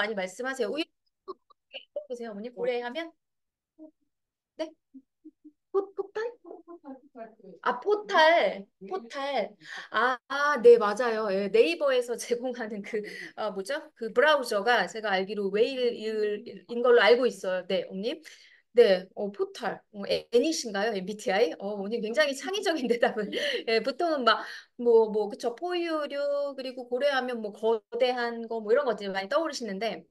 많이 말씀하세요. 보세요, 어머니. 고래하면 네? 포탈? 아, 포탈. 네, 맞아요. 예, 네이버에서 제공하는 뭐죠? 그 브라우저가 제가 알기로 웨일인 걸로 알고 있어요. 네, 어머님. 네, 포탈. 애니신가요? MBTI? 오늘 굉장히 창의적인 대답을. 예, 보통은 그쵸. 포유류, 그리고 고래하면 뭐 거대한 거, 뭐 이런 것들이 많이 떠오르시는데,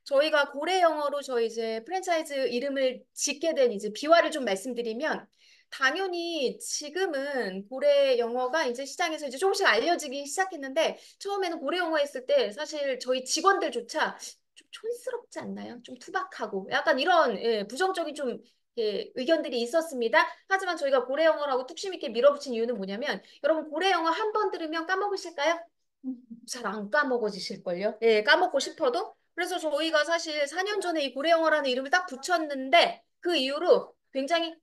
저희가 고래 영어로 저희 이제 프랜차이즈 이름을 짓게 된 이제 비화를 좀 말씀드리면 당연히 지금은 고래 영어가 이제 시장에서 이제 조금씩 알려지기 시작했는데 처음에는 고래 영어 했을 때 사실 저희 직원들조차 좀 촌스럽지 않나요? 좀 투박하고 약간 이런 부정적인 좀 의견들이 있었습니다. 하지만 저희가 고래 영어라고 뚝심 있게 밀어붙인 이유는 뭐냐면 여러분 고래 영어 한 번 들으면 까먹으실까요? 잘 안 까먹어지실걸요? 예, 까먹고 싶어도. 그래서 저희가 사실 4년 전에 이 고래영어라는 이름을 딱 붙였는데 그 이후로 굉장히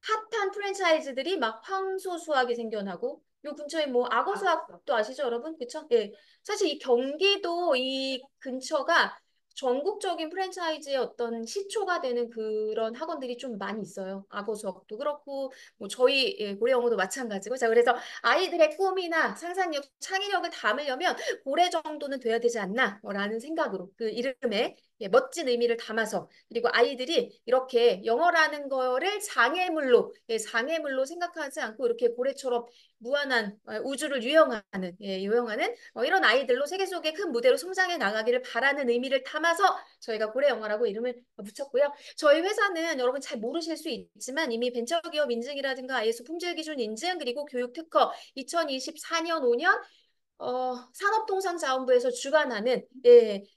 핫한 프랜차이즈들이 막 황소수학이 생겨나고 요 근처에 뭐 악어수학도 아시죠, 여러분? 그쵸? 예. 사실 이 경기도 이 근처가 전국적인 프랜차이즈의 어떤 시초가 되는 그런 학원들이 좀 많이 있어요. 악어 수학도 그렇고 뭐 저희 고래 영어도 마찬가지고. 자, 그래서 아이들의 꿈이나 상상력, 창의력을 담으려면 고래 정도는 돼야 되지 않나? 라는 생각으로 그 이름에 멋진 의미를 담아서 그리고 아이들이 이렇게 영어라는 거를 장애물로 생각하지 않고 이렇게 고래처럼 무한한 우주를 유영하는 이런 아이들로 세계 속의 큰 무대로 성장해 나가기를 바라는 의미를 담아서 저희가 고래 영어라고 이름을 붙였고요. 저희 회사는 여러분 잘 모르실 수 있지만 이미 벤처기업 인증이라든가 ISO 품질기준 인증 그리고 교육 특허 2024년 5년 산업통상자원부에서 주관하는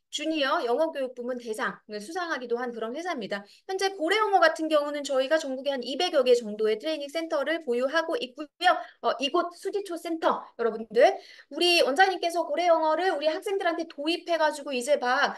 주니어 영어교육 부문 대상 수상하기도 한 그런 회사입니다. 현재 고래영어 같은 경우는 저희가 전국에 한 200여 개 정도의 트레이닝 센터를 보유하고 있고요. 이곳 수지초 센터 여러분들 우리 원장님께서 고래영어를 우리 학생들한테 도입해가지고 이제 막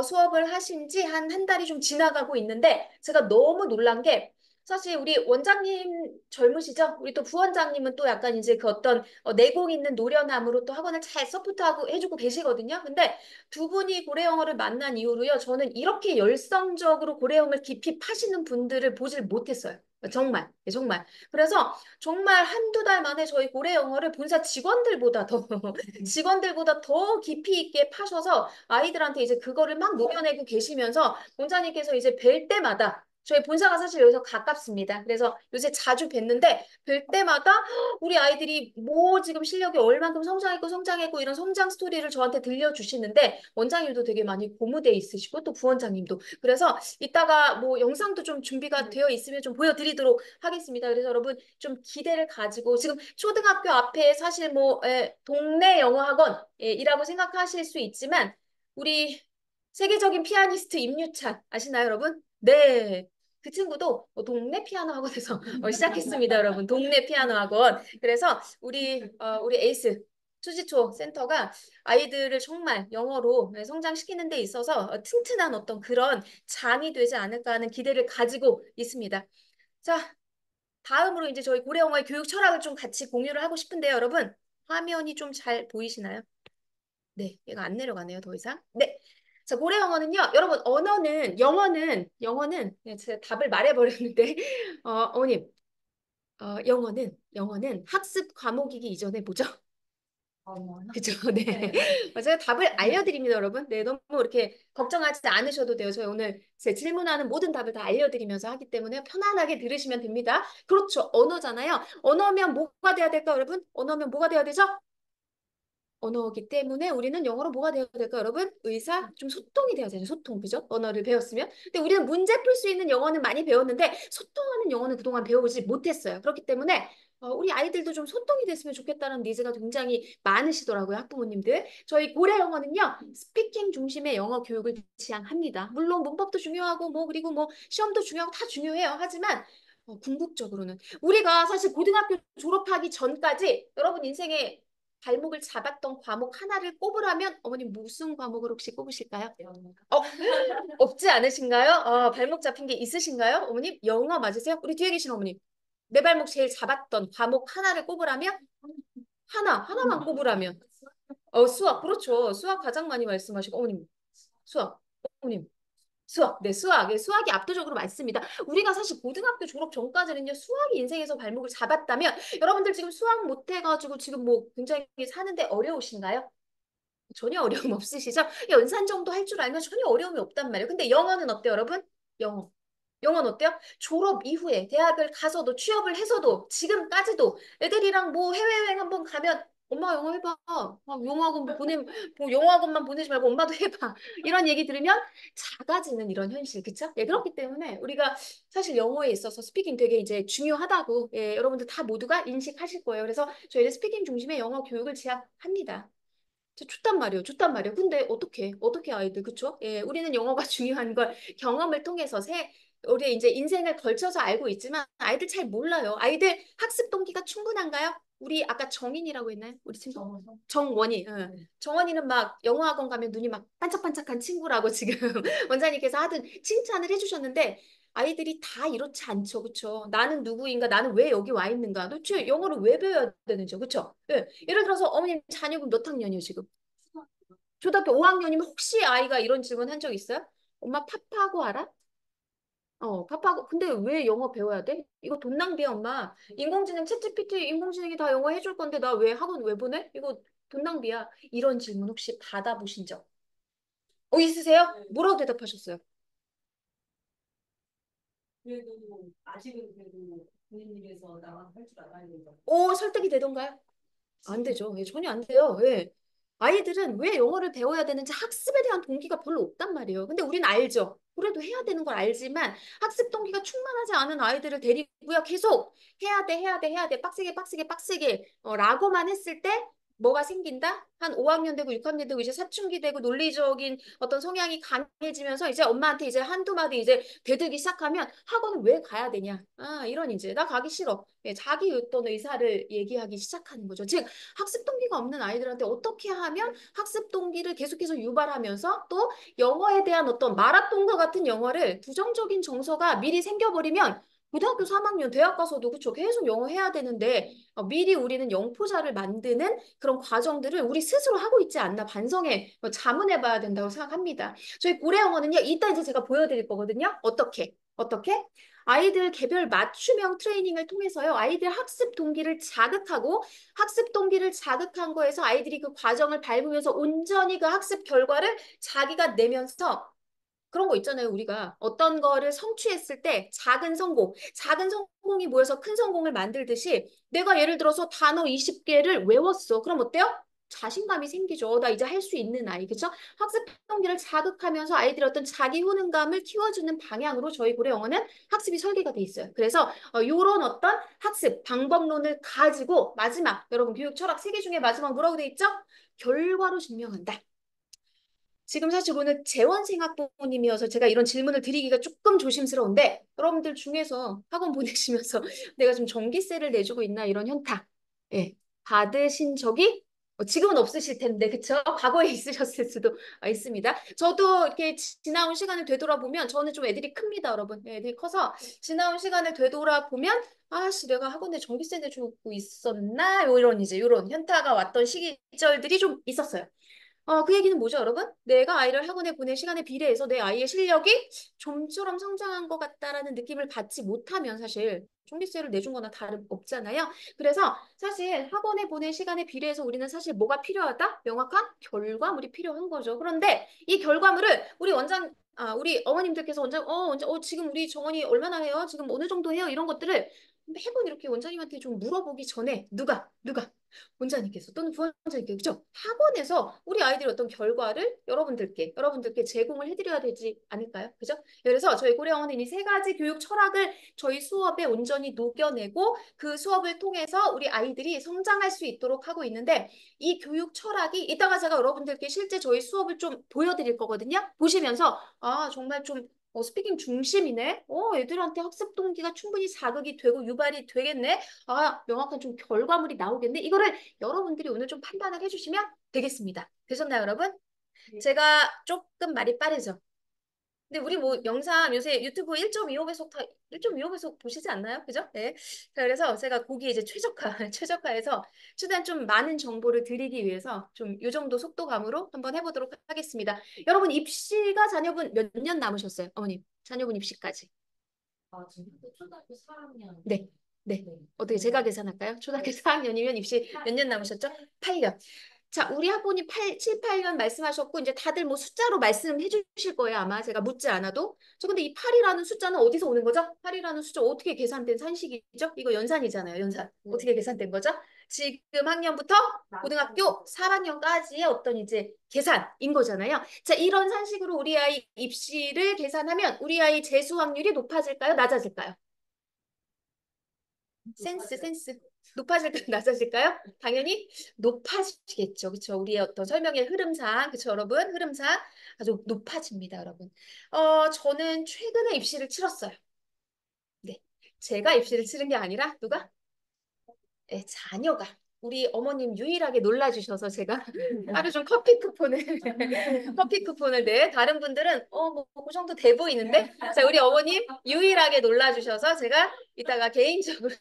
수업을 하신 지 한 달이 좀 지나가고 있는데 제가 너무 놀란 게 사실 우리 원장님 젊으시죠? 우리 또 부원장님은 또 약간 이제 그 어떤 내공 있는 노련함으로 또 학원을 잘 서포트하고 해주고 계시거든요. 근데 두 분이 고래영어를 만난 이후로요, 저는 이렇게 열성적으로 고래영어를 깊이 파시는 분들을 보질 못했어요. 정말, 정말. 그래서 정말 한두 달 만에 저희 고래영어를 본사 직원들보다 더 깊이 있게 파셔서 아이들한테 이제 그거를 막 녹여내고 계시면서 원장님께서 이제 뵐 때마다 저희 본사가 사실 여기서 가깝습니다. 그래서 요새 자주 뵀는데 뵐 때마다 우리 아이들이 뭐 지금 실력이 얼만큼 성장했고 이런 성장 스토리를 저한테 들려주시는데 원장님도 되게 많이 고무돼 있으시고 또 부원장님도 그래서 이따가 뭐 영상도 좀 준비가 되어 있으면 좀 보여드리도록 하겠습니다. 그래서 여러분 좀 기대를 가지고 지금 초등학교 앞에 사실 동네 영어 학원이라고 생각하실 수 있지만 우리 세계적인 피아니스트 임유찬 아시나요, 여러분? 네. 그 친구도 동네 피아노 학원에서 시작했습니다, 여러분. 동네 피아노 학원. 그래서 우리 에이스 수지초 센터가 아이들을 정말 영어로 성장시키는 데 있어서 튼튼한 어떤 그런 장이 되지 않을까 하는 기대를 가지고 있습니다. 자, 다음으로 이제 저희 고래영어의 교육 철학을 좀 같이 공유를 하고 싶은데요, 여러분. 화면이 좀 잘 보이시나요? 네, 얘가 안 내려가네요, 더 이상. 네. 자, 고래 영어는요, 여러분, 영어는, 제가 답을 말해버렸는데, 어머님, 영어는 학습 과목이기 이전에 뭐죠? 그죠? 네. 제가 답을 알려드립니다, 여러분. 네, 너무 이렇게 걱정하지 않으셔도 돼요. 저희 오늘 제 질문하는 모든 답을 다 알려드리면서 하기 때문에 편안하게 들으시면 됩니다. 그렇죠. 언어잖아요. 언어면 뭐가 돼야 될까, 여러분? 언어면 뭐가 돼야 되죠? 언어이기 때문에 우리는 영어로 뭐가 되어야 될까, 여러분? 좀 소통이 되어야 되죠. 소통, 그죠? 언어를 배웠으면. 근데 우리는 문제 풀 수 있는 영어는 많이 배웠는데, 소통하는 영어는 그동안 배워보지 못했어요. 그렇기 때문에, 우리 아이들도 좀 소통이 됐으면 좋겠다는 니즈가 굉장히 많으시더라고요, 학부모님들. 저희 고래 영어는요, 스피킹 중심의 영어 교육을 지향합니다. 물론 문법도 중요하고, 그리고 시험도 중요하고 다 중요해요. 하지만, 궁극적으로는 우리가 사실 고등학교 졸업하기 전까지 여러분 인생에 발목을 잡았던 과목 하나를 꼽으라면 어머님 무슨 과목을 혹시 꼽으실까요? 어, 없지 않으신가요? 발목 잡힌 게 있으신가요? 어머님 영어 맞으세요? 우리 뒤에 계신 어머님 내 발목 제일 잡았던 과목 하나를 꼽으라면 하나만 꼽으라면 수학 그렇죠. 수학 가장 많이 말씀하시고 어머님 수학. 어머님. 수학, 네, 수학. 예, 수학이 압도적으로 많습니다. 우리가 사실 고등학교 졸업 전까지는요, 수학이 인생에서 발목을 잡았다면, 여러분들 지금 수학 못해가지고 지금 뭐 굉장히 사는데 어려우신가요? 전혀 어려움 없으시죠? 연산 정도 할 줄 알면 전혀 어려움이 없단 말이에요. 근데 영어는 어때요, 여러분? 영어. 영어는 어때요? 졸업 이후에 대학을 가서도 취업을 해서도 지금까지도 애들이랑 뭐 해외여행 한번 가면 엄마 영어 해봐. 영어학원 뭐 영어학원만 보내지 말고 엄마도 해봐. 이런 얘기 들으면 작아지는 이런 현실, 그쵸? 예, 그렇기 때문에 우리가 사실 영어에 있어서 스피킹 되게 이제 중요하다고 예, 여러분들 다 모두가 인식하실 거예요. 그래서 저희는 스피킹 중심의 영어 교육을 제안합니다. 좋단 말이에요. 좋단 말이에요. 근데 어떻게 아이들, 그쵸? 예, 우리는 영어가 중요한 걸 경험을 통해서 우리 이제 인생을 걸쳐서 알고 있지만 아이들 잘 몰라요. 아이들 학습 동기가 충분한가요? 우리 아까 정인이라고 했나요? 우리 친구? 정원이. 응. 정원이는 막 영어학원 가면 눈이 막 반짝반짝한 친구라고 지금 원장님께서 하든 칭찬을 해주셨는데 아이들이 다 이렇지 않죠. 그쵸? 나는 누구인가? 나는 왜 여기 와 있는가? 도대체 영어를 왜 배워야 되는지. 그쵸? 예. 예를 들어서 어머님 자녀분 몇 학년이에요, 지금? 초등학교 5학년이면 혹시 아이가 이런 질문 한 적 있어요? 엄마 파파고 알아? 파파고. 근데 왜 영어 배워야 돼? 이거 돈 낭비야, 엄마. 인공지능, 챗GPT, 인공지능이 다 영어 해줄 건데 나 왜 학원 왜 보내? 이거 돈 낭비야. 이런 질문 혹시 받아보신 적? 있으세요? 뭐라고 대답하셨어요? 그래도 아직은 그래도 본인 일에서 나가서 할 줄 알아야 된다. 설득이 되던가요? 안 되죠. 예, 전혀 안 돼요. 예. 아이들은 왜 영어를 배워야 되는지 학습에 대한 동기가 별로 없단 말이에요. 근데 우리는 알죠. 그래도 해야 되는 걸 알지만 학습 동기가 충만하지 않은 아이들을 데리고요. 계속 해야 돼, 해야 돼, 해야 돼. 빡세게, 빡세게, 빡세게. 라고만 했을 때 뭐가 생긴다? 한 5학년 되고 6학년 되고 이제 사춘기 되고 논리적인 어떤 성향이 강해지면서 이제 엄마한테 이제 한두 마디 이제 대들기 시작하면 학원을 왜 가야 되냐? 이런 이제 나 가기 싫어. 예, 자기 어떤 의사를 얘기하기 시작하는 거죠. 즉 학습 동기가 없는 아이들한테 어떻게 하면 학습 동기를 계속해서 유발하면서 또 영어에 대한 어떤 마라톤과 같은 영어를 부정적인 정서가 미리 생겨버리면 고등학교 3학년 대학 가서도 그쵸 계속 영어 해야 되는데 미리 우리는 영포자를 만드는 그런 과정들을 우리 스스로 하고 있지 않나 반성해 자문해 봐야 된다고 생각합니다. 저희 고래 영어는요 이따 이제 제가 보여드릴 거거든요. 어떻게? 아이들 개별 맞춤형 트레이닝을 통해서요. 아이들 학습 동기를 자극하고 학습 동기를 자극한 거에서 아이들이 그 과정을 밟으면서 온전히 그 학습 결과를 자기가 내면서 그런 거 있잖아요. 우리가 어떤 거를 성취했을 때 작은 성공이 모여서 큰 성공을 만들듯이 내가 예를 들어서 단어 20개를 외웠어. 그럼 어때요? 자신감이 생기죠. 나 이제 할 수 있는 아이, 그죠? 학습 동기를 자극하면서 아이들의 어떤 자기 효능감을 키워주는 방향으로 저희 고래 영어는 학습이 설계가 돼 있어요. 그래서 이런 어떤 학습 방법론을 가지고 마지막 여러분 교육 철학 세 개 중에 마지막 뭐라고 돼 있죠? 결과로 증명한다. 지금 사실 오늘 재원생학 부모님이어서 제가 이런 질문을 드리기가 조금 조심스러운데 여러분들 중에서 학원 보내시면서 내가 좀 전기세를 내주고 있나 이런 현타 예, 받으신 적이 지금은 없으실 텐데 그쵸? 과거에 있으셨을 수도 있습니다. 저도 이렇게 지나온 시간을 되돌아보면 저는 좀 애들이 큽니다, 여러분. 예, 애들이 커서 지나온 시간을 되돌아보면 아씨 내가 학원에 전기세 내주고 있었나? 이런 이제 이런 현타가 왔던 시기절들이 좀 있었어요. 그 얘기는 뭐죠, 여러분? 내가 아이를 학원에 보낸 시간에 비례해서 내 아이의 실력이 좀처럼 성장한 것 같다라는 느낌을 받지 못하면 사실 종비세를 내준 거나 다름없잖아요. 그래서 사실 학원에 보낸 시간에 비례해서 우리는 사실 뭐가 필요하다? 명확한 결과물이 필요한 거죠. 그런데 이 결과물을 우리 어머님들께서 지금 우리 정원이 얼마나 해요? 지금 어느 정도 해요? 이런 것들을 매번 이렇게 원장님한테 좀 물어보기 전에 누가 원장님께서 또는 부원장님께서 그죠? 학원에서 우리 아이들의 어떤 결과를 여러분들께 제공을 해드려야 되지 않을까요? 그죠? 그래서 저희 고려원은 이 세 가지 교육 철학을 저희 수업에 온전히 녹여내고 그 수업을 통해서 우리 아이들이 성장할 수 있도록 하고 있는데 이 교육 철학이 이따가 제가 여러분들께 실제 저희 수업을 좀 보여드릴 거거든요. 보시면서 정말 좀 스피킹 중심이네. 애들한테 학습 동기가 충분히 자극이 되고 유발이 되겠네. 명확한 좀 결과물이 나오겠네. 이거를 여러분들이 오늘 좀 판단을 해주시면 되겠습니다. 되셨나요, 여러분? 제가 조금 말이 빠르죠? 근데 우리 뭐 영상 요새 유튜브 1.25배속 다 1.25배속 보시지 않나요? 그죠? 네. 자, 그래서 제가 거기에 이제 최적화, 최적화해서 최대한 좀 많은 정보를 드리기 위해서 좀 요 정도 속도감으로 한번 해보도록 하겠습니다. 여러분 입시가 자녀분 몇 년 남으셨어요? 어머님, 자녀분 입시까지. 아, 지금 초등학교 4학년. 네. 네. 네. 어떻게 제가 계산할까요? 초등학교 4학년이면 입시 몇 년 남으셨죠? 8년. 자, 우리 학부모님 7, 8년 말씀하셨고, 이제 다들 뭐 숫자로 말씀해 주실 거예요, 아마. 제가 묻지 않아도. 저 근데 이 8이라는 숫자는 어디서 오는 거죠? 8이라는 숫자 어떻게 계산된 산식이죠? 이거 연산이잖아요, 연산. 네. 어떻게 계산된 거죠? 지금 학년부터 고등학교 3학년까지의 어떤 이제 계산인 거잖아요. 자, 이런 산식으로 우리 아이 입시를 계산하면 우리 아이 재수 확률이 높아질까요? 낮아질까요? 센스, 센스. 높아질까요? 낮아질까요? 당연히 높아지겠죠. 그렇죠? 우리의 어떤 설명의 흐름상, 그렇죠, 여러분? 흐름상 아주 높아집니다, 여러분. 저는 최근에 입시를 치렀어요. 네. 제가 입시를 치른 게 아니라 누가? 예, 자녀가 우리 어머님 유일하게 놀라주셔서 제가 하루 좀 커피 쿠폰을 커피 쿠폰을 네 다른 분들은 그 정도 돼 보이는데 자 우리 어머님 유일하게 놀라주셔서 제가 이따가 개인적으로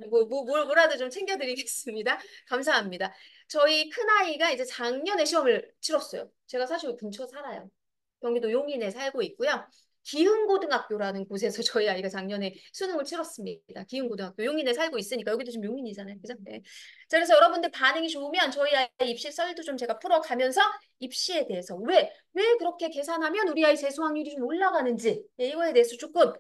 뭐라도 좀 챙겨드리겠습니다. 감사합니다. 저희 큰아이가 이제 작년에 시험을 치렀어요. 제가 사실 근처 살아요. 경기도 용인에 살고 있고요. 기흥고등학교라는 곳에서 저희 아이가 작년에 수능을 치렀습니다. 기흥고등학교 용인에 살고 있으니까 여기도 지금 용인이잖아요. 그죠? 네. 자, 그래서 여러분들 반응이 좋으면 저희 아이 입시 썰도 좀 제가 풀어가면서 입시에 대해서 왜 그렇게 계산하면 우리 아이 재수 확률이 좀 올라가는지 네, 이거에 대해서 조금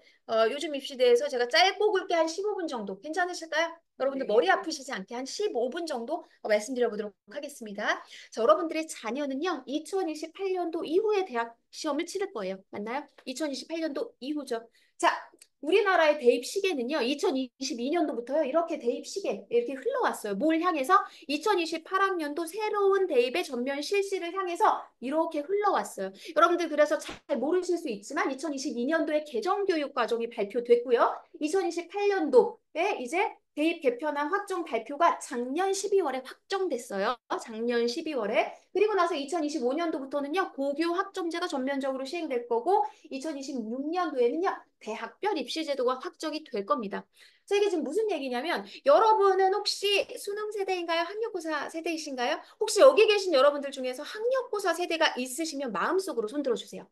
요즘 입시 대해서 제가 짧고 굵게 한 15분 정도 괜찮으실까요? 여러분들 머리 아프시지 않게 한 15분 정도 말씀드려 보도록 하겠습니다. 자, 여러분들의 자녀는요, 2028년도 이후에 대학 시험을 치를 거예요. 맞나요? 2028년도 이후죠. 자, 우리나라의 대입 시계는요, 2022년도부터요, 이렇게 대입 시계, 이렇게 흘러왔어요. 뭘 향해서? 2028학년도 새로운 대입의 전면 실시를 향해서 이렇게 흘러왔어요. 여러분들 그래서 잘 모르실 수 있지만, 2022년도에 개정교육 과정이 발표됐고요. 2028년도에 이제 대입 개편안 확정 발표가 작년 12월에 확정됐어요. 작년 12월에. 그리고 나서 2025년도부터는요, 고교 학점제가 전면적으로 시행될 거고, 2026년도에는요, 대학별 입시 제도가 확정이 될 겁니다. 자, 이게 지금 무슨 얘기냐면, 여러분은 혹시 수능 세대인가요? 학력고사 세대이신가요? 혹시 여기 계신 여러분들 중에서 학력고사 세대가 있으시면 마음속으로 손들어 주세요.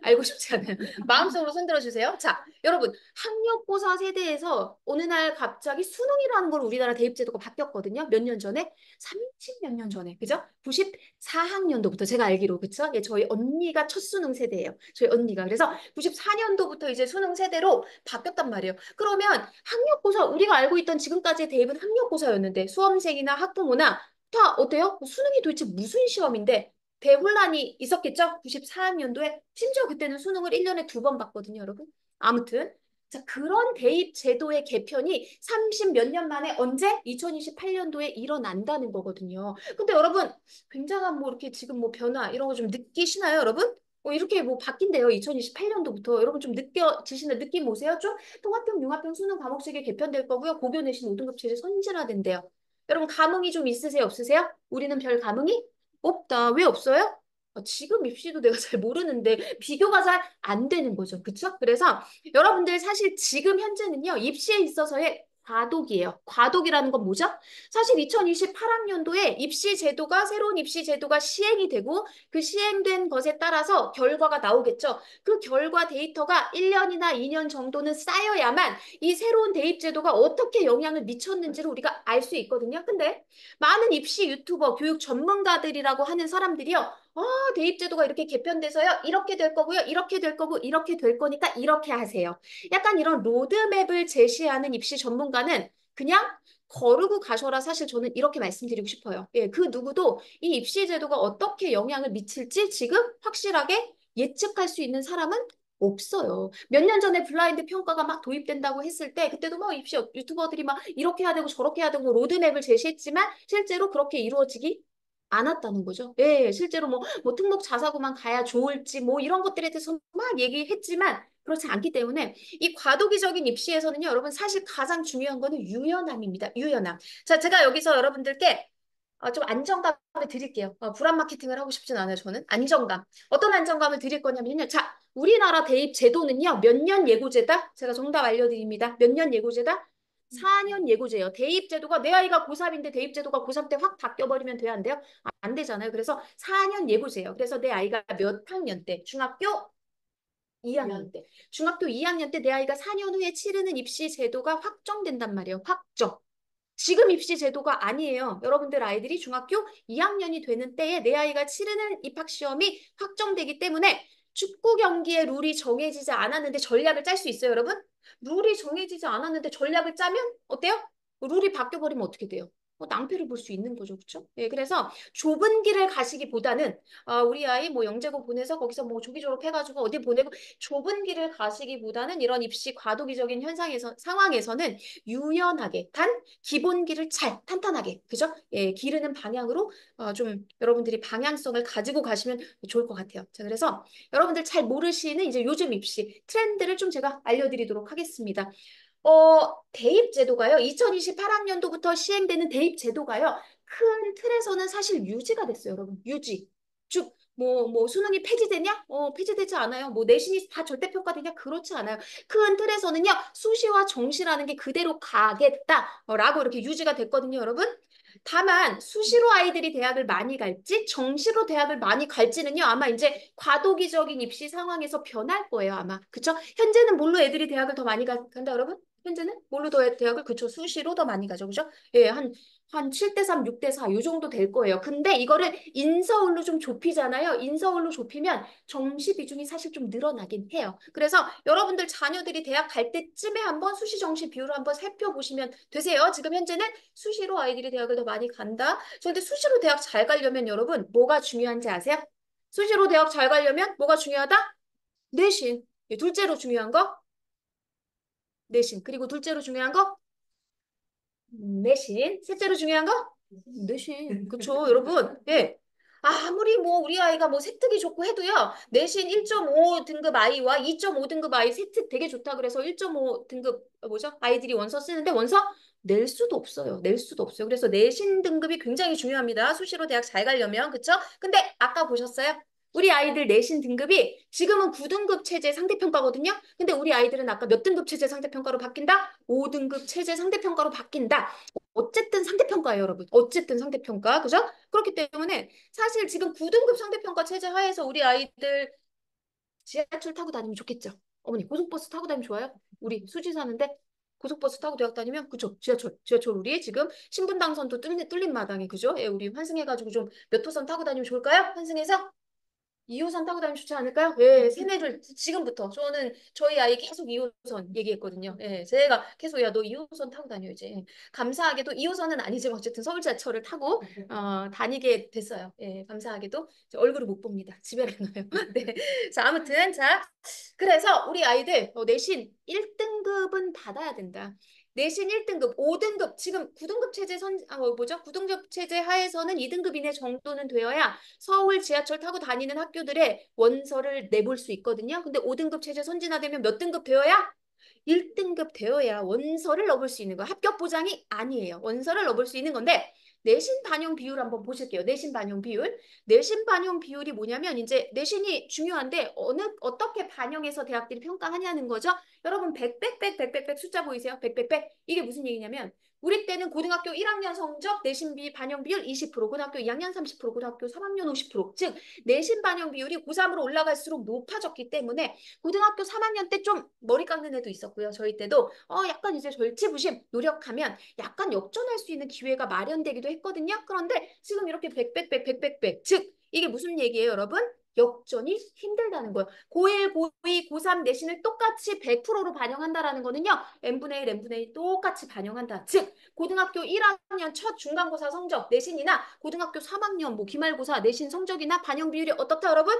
알고 싶지 않아요. 마음속으로 손들어 주세요. 자, 여러분, 학력고사 세대에서 어느 날 갑자기 수능이라는 걸 우리나라 대입제도가 바뀌었거든요. 몇 년 전에? 30 몇 년 전에. 그죠? 94학년도부터 제가 알기로. 그쵸? 예, 저희 언니가 첫 수능 세대예요. 저희 언니가. 그래서 94년도부터 이제 수능 세대로 바뀌었단 말이에요. 그러면 학력고사, 우리가 알고 있던 지금까지의 대입은 학력고사였는데 수험생이나 학부모나 다 어때요? 수능이 도대체 무슨 시험인데 대혼란이 있었겠죠? 94학년도에. 심지어 그때는 수능을 1년에 두 번 봤거든요, 여러분. 아무튼. 자, 그런 대입 제도의 개편이 30 몇 년 만에 언제? 2028년도에 일어난다는 거거든요. 근데 여러분, 굉장한 뭐 이렇게 지금 뭐 변화 이런 거 좀 느끼시나요, 여러분? 이렇게 뭐 바뀐대요, 2028년도부터. 여러분 좀 느껴지시는 느낌 오세요? 좀 통합형, 융합형 수능 과목식이 개편될 거고요. 고교 내신 5등급 체제 선진화된대요. 여러분 감흥이 좀 있으세요, 없으세요? 우리는 별 감흥이 없다. 왜 없어요? 지금 입시도 내가 잘 모르는데 비교가 잘 안 되는 거죠. 그쵸? 그래서 여러분들 사실 지금 현재는요. 입시에 있어서의 과도기예요. 과도기라는 건 뭐죠? 사실 2028학년도에 입시 제도가 새로운 입시 제도가 시행이 되고 그 시행된 것에 따라서 결과가 나오겠죠. 그 결과 데이터가 1년이나 2년 정도는 쌓여야만 이 새로운 대입 제도가 어떻게 영향을 미쳤는지를 우리가 알 수 있거든요. 근데 많은 입시 유튜버, 교육 전문가들이라고 하는 사람들이요. 대입제도가 이렇게 개편돼서요. 이렇게 될 거고요. 이렇게 될 거고, 이렇게 될 거니까 이렇게 하세요. 약간 이런 로드맵을 제시하는 입시 전문가는 그냥 거르고 가셔라. 사실 저는 이렇게 말씀드리고 싶어요. 예, 그 누구도 이 입시 제도가 어떻게 영향을 미칠지 지금 확실하게 예측할 수 있는 사람은 없어요. 몇 년 전에 블라인드 평가가 막 도입된다고 했을 때 그때도 뭐 입시 유튜버들이 막 이렇게 해야 되고 저렇게 해야 되고 로드맵을 제시했지만 실제로 그렇게 이루어지기 않았다는 거죠. 예, 실제로 뭐 특목 자사고만 가야 좋을지 뭐 이런 것들에 대해서 막 얘기했지만 그렇지 않기 때문에 이 과도기적인 입시에서는요, 여러분 사실 가장 중요한 거는 유연함입니다. 유연함. 자, 제가 여기서 여러분들께 좀 안정감을 드릴게요. 불안 마케팅을 하고 싶진 않아요, 저는. 안정감. 어떤 안정감을 드릴 거냐면요. 자, 우리나라 대입 제도는요, 몇 년 예고제다? 제가 정답 알려드립니다. 몇 년 예고제다? 4년 예고제예요. 대입 제도가, 내 아이가 고3인데 대입 제도가 고3 때 확 바뀌어버리면 돼요? 안 돼요? 안 되잖아요. 그래서 4년 예고제예요. 그래서 내 아이가 몇 학년 때? 중학교 2학년 때. 중학교 2학년 때 내 아이가 4년 후에 치르는 입시 제도가 확정된단 말이에요. 확정. 지금 입시 제도가 아니에요. 여러분들 아이들이 중학교 2학년이 되는 때에 내 아이가 치르는 입학 시험이 확정되기 때문에 축구 경기의 룰이 정해지지 않았는데 전략을 짤 수 있어요, 여러분? 룰이 정해지지 않았는데 전략을 짜면 어때요? 룰이 바뀌어버리면 어떻게 돼요? 낭패를 볼 수 있는 거죠, 그렇죠? 예, 그래서 좁은 길을 가시기보다는 우리 아이 뭐 영재고 보내서 거기서 뭐 조기 졸업해가지고 어디 보내고 좁은 길을 가시기보다는 이런 입시 과도기적인 현상에서 상황에서는 유연하게 단 기본기를 잘 탄탄하게 그죠? 예, 기르는 방향으로 좀 여러분들이 방향성을 가지고 가시면 좋을 것 같아요. 자, 그래서 여러분들 잘 모르시는 이제 요즘 입시 트렌드를 좀 제가 알려드리도록 하겠습니다. 대입 제도가요. 2028학년도부터 시행되는 대입 제도가요. 큰 틀에서는 사실 유지가 됐어요, 여러분. 유지. 쭉, 수능이 폐지되냐? 폐지되지 않아요. 뭐, 내신이 다 절대평가되냐? 그렇지 않아요. 큰 틀에서는요, 수시와 정시라는 게 그대로 가겠다. 라고 이렇게 유지가 됐거든요, 여러분. 다만, 수시로 아이들이 대학을 많이 갈지, 정시로 대학을 많이 갈지는요, 아마 이제 과도기적인 입시 상황에서 변할 거예요, 아마. 그쵸? 현재는 뭘로 애들이 대학을 더 많이 간다, 여러분? 현재는 뭘로 더 대학을 그쵸 수시로 더 많이 가죠 그죠? 예, 한 7대 3, 6대 4 요 정도 될 거예요. 근데 이거를 인서울로 좀 좁히잖아요. 인서울로 좁히면 정시 비중이 사실 좀 늘어나긴 해요. 그래서 여러분들 자녀들이 대학 갈 때쯤에 한번 수시 정시 비율을 한번 살펴보시면 되세요. 지금 현재는 수시로 아이들이 대학을 더 많이 간다. 그런데 수시로 대학 잘 가려면 여러분 뭐가 중요한지 아세요? 수시로 대학 잘 가려면 뭐가 중요하다? 내신. 예, 둘째로 중요한 거 내신. 그리고 둘째로 중요한 거 내신. 셋째로 중요한 거 내신. 그쵸, 여러분. 예. 아무리 뭐 우리 아이가 뭐 세특이 좋고 해도요. 내신 1.5 등급 아이와 2.5 등급 아이 세특 되게 좋다 그래서 1.5 등급 뭐죠? 아이들이 원서 쓰는데 원서 낼 수도 없어요. 낼 수도 없어요. 그래서 내신 등급이 굉장히 중요합니다. 수시로 대학 잘 가려면. 그쵸? 근데 아까 보셨어요? 우리 아이들 내신 등급이 지금은 9등급 체제 상대평가거든요. 근데 우리 아이들은 아까 몇 등급 체제 상대평가로 바뀐다? 5등급 체제 상대평가로 바뀐다. 어쨌든 상대평가예요, 여러분. 어쨌든 상대평가. 그죠? 그렇기 때문에 사실 지금 9등급 상대평가 체제 하에서 우리 아이들 지하철 타고 다니면 좋겠죠. 어머니, 고속버스 타고 다니면 좋아요? 우리 수지 사는데 고속버스 타고 대학 다니면 그죠? 지하철 우리 지금 신분당선도 뚫린 마당에 그죠? 예, 우리 환승해가지고 좀 몇 호선 타고 다니면 좋을까요? 환승해서 2호선 타고 다니면 좋지 않을까요? 예, 세뇌를 지금부터 저는 저희 아이 계속 2호선 얘기했거든요. 예, 제가 계속 야 너 2호선 타고 다녀 이제. 감사하게도 2호선은 아니지만 어쨌든 서울 지하철을 타고 다니게 됐어요. 예, 감사하게도 이제 얼굴을 못 봅니다. 집에 가나요? 네. 자, 아무튼 자 그래서 우리 아이들 내신 1등급은 받아야 된다. 내신 1등급, 5등급, 지금 9등급 체제 뭐죠? 9등급 체제 하에서는 2등급 이내 정도는 되어야 서울 지하철 타고 다니는 학교들의 원서를 내볼 수 있거든요. 근데 5등급 체제 선진화되면 몇 등급 되어야? 1등급 되어야 원서를 넣을 수 있는 거. 합격 보장이 아니에요. 원서를 넣을 수 있는 건데 내신 반영 비율 한번 보실게요. 내신 반영 비율. 내신 반영 비율이 뭐냐면 이제 내신이 중요한데 어떻게 반영해서 대학들이 평가하냐는 거죠. 여러분 100 숫자 보이세요? 100 이게 무슨 얘기냐면 우리 때는 고등학교 1학년 성적 내신 반영 비율 20%, 고등학교 2학년 30%, 고등학교 3학년 50%. 즉 내신 반영 비율이 고3으로 올라갈수록 높아졌기 때문에 고등학교 3학년 때 좀 머리 깎는 애도 있었고요. 저희 때도 약간 이제 절치부심 노력하면 약간 역전할 수 있는 기회가 마련되기도 했거든요. 그런데 지금 이렇게 100. 즉 이게 무슨 얘기예요, 여러분? 역전이 힘들다는 거예요. 고1, 고2, 고3 내신을 똑같이 100%로 반영한다라는 거는요. n분의 1, n분의 1 똑같이 반영한다. 즉 고등학교 1학년 첫 중간고사 성적 내신이나 고등학교 3학년 뭐 기말고사 내신 성적이나 반영 비율이 어떻다 여러분?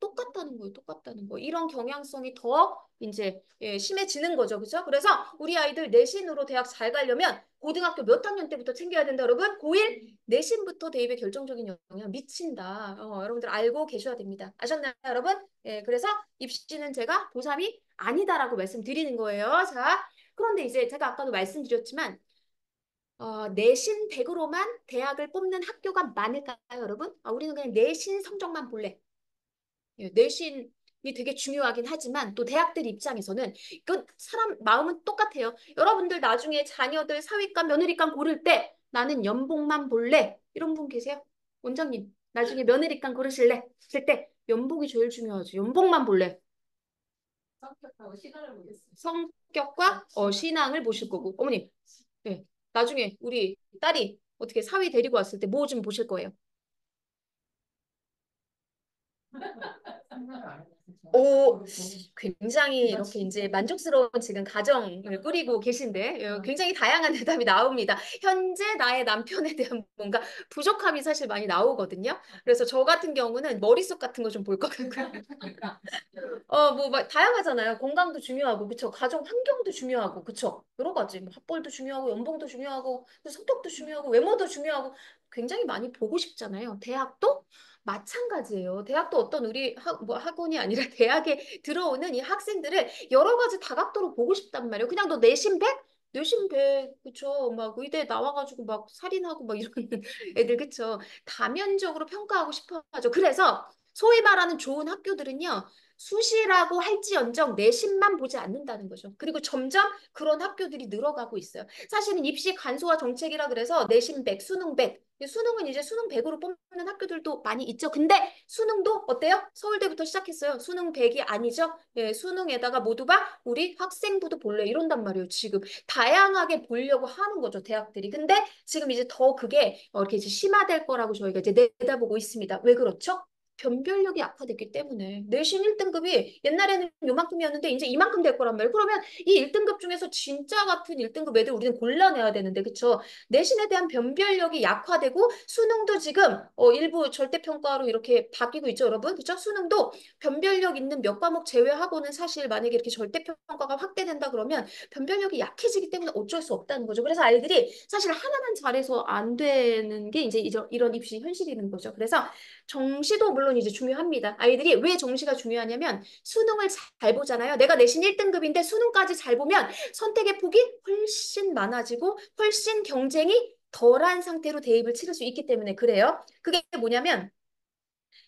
똑같다는 거예요. 똑같다는 거. 이런 경향성이 더 이제 심해지는 거죠. 그렇죠? 그래서 우리 아이들 내신으로 대학 잘 가려면 고등학교 몇 학년 때부터 챙겨야 된다, 여러분? 고1 내신부터 대입에 결정적인 영향 미친다. 여러분들 알고 계셔야 됩니다. 아셨나요, 여러분? 예, 그래서 입시는 제가 고3이 아니다라고 말씀드리는 거예요. 자, 그런데 이제 제가 아까도 말씀드렸지만 내신 100으로만 대학을 뽑는 학교가 많을까요, 여러분? 우리는 그냥 내신 성적만 볼래. 예, 내신이 되게 중요하긴 하지만 또 대학들 입장에서는 그 사람 마음은 똑같아요. 여러분들 나중에 자녀들 사위감, 며느리감 고를 때 나는 연봉만 볼래. 이런 분 계세요? 원장님, 나중에 며느리감 고르실래? 하실 때 연봉이 제일 중요하지. 연봉만 볼래. 성격하고 시간을 보겠어. 성격과 신앙을 보실 거고. 어머님, 예, 나중에 우리 딸이 어떻게 사위 데리고 왔을 때 뭐 좀 보실 거예요. 오, 굉장히 이렇게 이제 만족스러운 지금 가정을 꾸리고 계신데 굉장히 다양한 대답이 나옵니다. 현재 나의 남편에 대한 뭔가 부족함이 사실 많이 나오거든요. 그래서 저 같은 경우는 머릿속 같은 거 좀 볼 것 같고요. 뭐 막 다양하잖아요. 건강도 중요하고, 그쵸? 가정 환경도 중요하고, 그쵸? 여러 가지. 뭐 학벌도 중요하고, 연봉도 중요하고, 성격도 중요하고, 외모도 중요하고, 굉장히 많이 보고 싶잖아요. 대학도 마찬가지예요. 대학도 어떤 우리 뭐 학원이 아니라 대학에 들어오는 이 학생들을 여러 가지 다각도로 보고 싶단 말이에요. 그냥 너 내신 100? 내신 100, 그쵸? 막 의대 나와가지고 막 살인하고 막 이런 애들, 그쵸? 다면적으로 평가하고 싶어 하죠. 그래서 소위 말하는 좋은 학교들은요, 수시라고 할지언정 내신만 보지 않는다는 거죠. 그리고 점점 그런 학교들이 늘어가고 있어요. 사실은 입시 간소화 정책이라 그래서 내신 100, 수능 100. 수능은 이제 수능 100으로 뽑는 학교들도 많이 있죠. 근데 수능도 어때요? 서울대부터 시작했어요. 수능 100이 아니죠. 예, 수능에다가 모두 다 우리 학생부도 볼래 이런단 말이에요. 지금 다양하게 보려고 하는 거죠, 대학들이. 근데 지금 이제 더 그게 이렇게 이제 심화될 거라고 저희가 이제 내다보고 있습니다. 왜 그렇죠? 변별력이 악화됐기 때문에 내신 1등급이 옛날에는 요만큼이었는데 이제 이만큼 될 거란 말이에요. 그러면 이 1등급 중에서 진짜 같은 1등급 애들 우리는 골라내야 되는데 그쵸? 내신에 대한 변별력이 약화되고 수능도 지금 일부 절대평가로 이렇게 바뀌고 있죠, 여러분. 그쵸? 수능도 변별력 있는 몇 과목 제외하고는 사실 만약에 이렇게 절대평가가 확대된다 그러면 변별력이 약해지기 때문에 어쩔 수 없다는 거죠. 그래서 아이들이 사실 하나만 잘해서 안 되는 게 이제 이런 입시 현실이는 거죠. 그래서 정시도 물론 이제 중요합니다. 아이들이 왜 정시가 중요하냐면 수능을 잘 보잖아요. 내가 내신 1등급인데 수능까지 잘 보면 선택의 폭이 훨씬 많아지고 훨씬 경쟁이 덜한 상태로 대입을 치를 수 있기 때문에 그래요. 그게 뭐냐면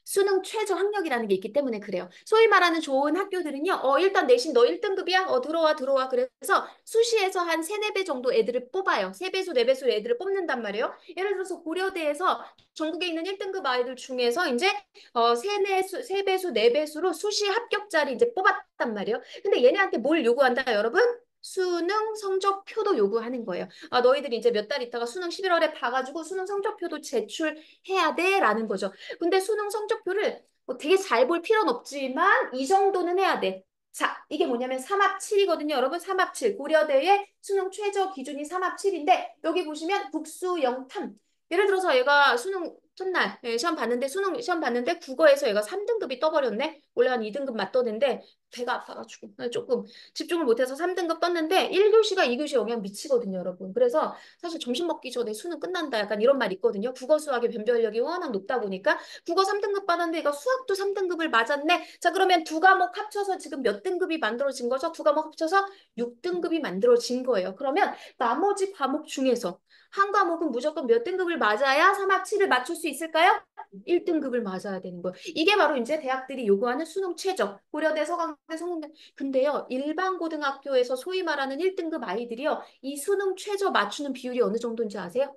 수능 최저 학력이라는 게 있기 때문에 그래요. 소위 말하는 좋은 학교들은요, 일단 내신 너 1등급이야? 들어와. 그래서 수시에서 한 3, 4배 정도 애들을 뽑아요. 3배수, 4배수 애들을 뽑는단 말이에요. 예를 들어서 고려대에서 전국에 있는 1등급 아이들 중에서 이제, 3배수, 4배수로 수시 합격자를 이제 뽑았단 말이에요. 근데 얘네한테 뭘 요구한다, 여러분? 수능 성적표도 요구하는 거예요. 너희들이 이제 몇 달 있다가 수능 11월에 봐가지고 수능 성적표도 제출해야 돼? 라는 거죠. 근데 수능 성적표를 뭐 되게 잘 볼 필요는 없지만 이 정도는 해야 돼. 자, 이게 뭐냐면 3합7이거든요. 여러분 3합7. 고려대의 수능 최저 기준이 3합7인데 여기 보시면 국수 영탐. 예를 들어서 얘가 수능 첫날 시험 봤는데 수능 시험 봤는데 국어에서 얘가 3등급이 떠버렸네. 원래 한 2등급 맞떴는데 배가 아파가지고 조금 집중을 못해서 3등급 떴는데 1교시가 2교시 영향 미치거든요, 여러분. 그래서 사실 점심 먹기 전에 수능 끝난다 약간 이런 말 있거든요. 국어 수학의 변별력이 워낙 높다 보니까 국어 3등급 받았는데 얘가 수학도 3등급을 맞았네. 자, 그러면 두 과목 합쳐서 지금 몇 등급이 만들어진 거죠? 두 과목 합쳐서 6등급이 만들어진 거예요. 그러면 나머지 과목 중에서 한 과목은 무조건 몇 등급을 맞아야 3학치를 맞출 수 있을까요? 1등급을 맞아야 되는 거예요. 이게 바로 이제 대학들이 요구하는 수능 최저. 고려대, 서강대, 성공대. 근데요, 일반 고등학교에서 소위 말하는 1등급 아이들이요, 이 수능 최저 맞추는 비율이 어느 정도인지 아세요?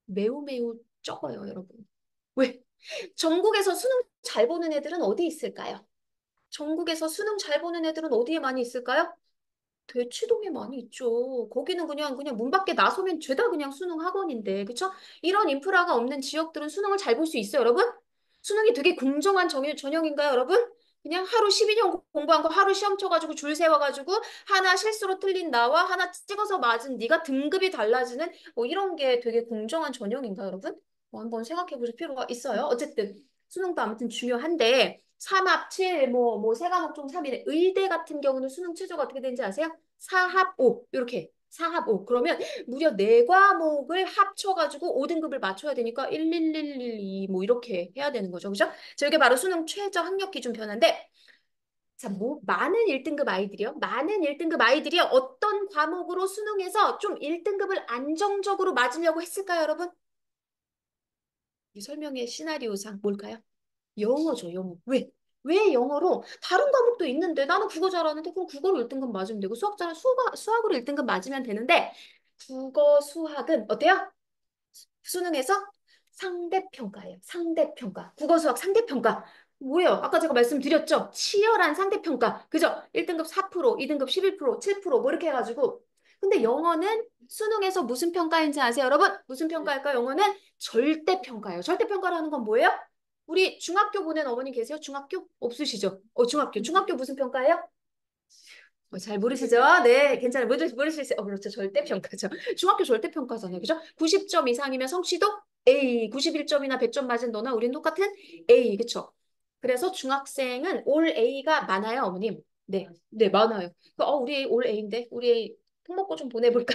매우 매우 적어요, 여러분. 왜? 전국에서 수능 잘 보는 애들은 어디 있을까요? 전국에서 수능 잘 보는 애들은 어디에 많이 있을까요? 대치동에 많이 있죠. 거기는 그냥 문 밖에 나서면 죄다 그냥 수능 학원인데, 그쵸? 이런 인프라가 없는 지역들은 수능을 잘 볼 수 있어요, 여러분? 수능이 되게 공정한 전형인가요, 여러분? 그냥 하루 12년 공부한 거 하루 시험 쳐가지고 줄 세워가지고 하나 실수로 틀린 나와 하나 찍어서 맞은 네가 등급이 달라지는 뭐 이런 게 되게 공정한 전형인가, 여러분? 한번 생각해 보실 필요가 있어요. 어쨌든 수능도 아무튼 중요한데 3합 7, 세 과목 중 3이네. 의대 같은 경우는 수능 최저가 어떻게 되는지 아세요? 4합 5. 이렇게. 4합 5. 그러면 무려 4과목을 합쳐가지고 5등급을 맞춰야 되니까 11112 뭐 이렇게 해야 되는 거죠. 그죠? 자, 이게 바로 수능 최저 학력 기준 변화인데 자, 뭐, 많은 1등급 아이들이요. 많은 1등급 아이들이 어떤 과목으로 수능에서 좀 1등급을 안정적으로 맞으려고 했을까요, 여러분? 이 설명의 시나리오상 뭘까요? 영어죠, 영어. 왜? 왜 영어로? 다른 과목도 있는데 나는 국어 잘하는데 그럼 국어로 1등급 맞으면 되고 수학으로 1등급 맞으면 되는데 국어, 수학은 어때요? 수능에서 상대평가예요. 상대평가. 국어, 수학 상대평가. 뭐예요? 아까 제가 말씀드렸죠? 치열한 상대평가. 그죠? 1등급 4%, 2등급 11%, 7%, 뭐 이렇게 해가지고. 근데 영어는 수능에서 무슨 평가인지 아세요, 여러분? 무슨 평가일까요? 영어는 절대평가예요. 절대평가라는 건 뭐예요? 우리 중학교 보낸 어머님 계세요? 중학교? 없으시죠? 중학교. 중학교 무슨 평가예요? 잘 모르시죠? 네, 괜찮아요. 모르실 수, 그렇죠. 절대평가죠. 중학교 절대평가잖아요. 그죠? 90점 이상이면 성취도 A, 91점이나 100점 맞은 너나 우린 똑같은 A, 그쵸? 그래서 중학생은 올 A가 많아요, 어머님. 네, 네, 많아요. 우리 올 A인데, 우리 A 통 먹고 좀 보내볼까?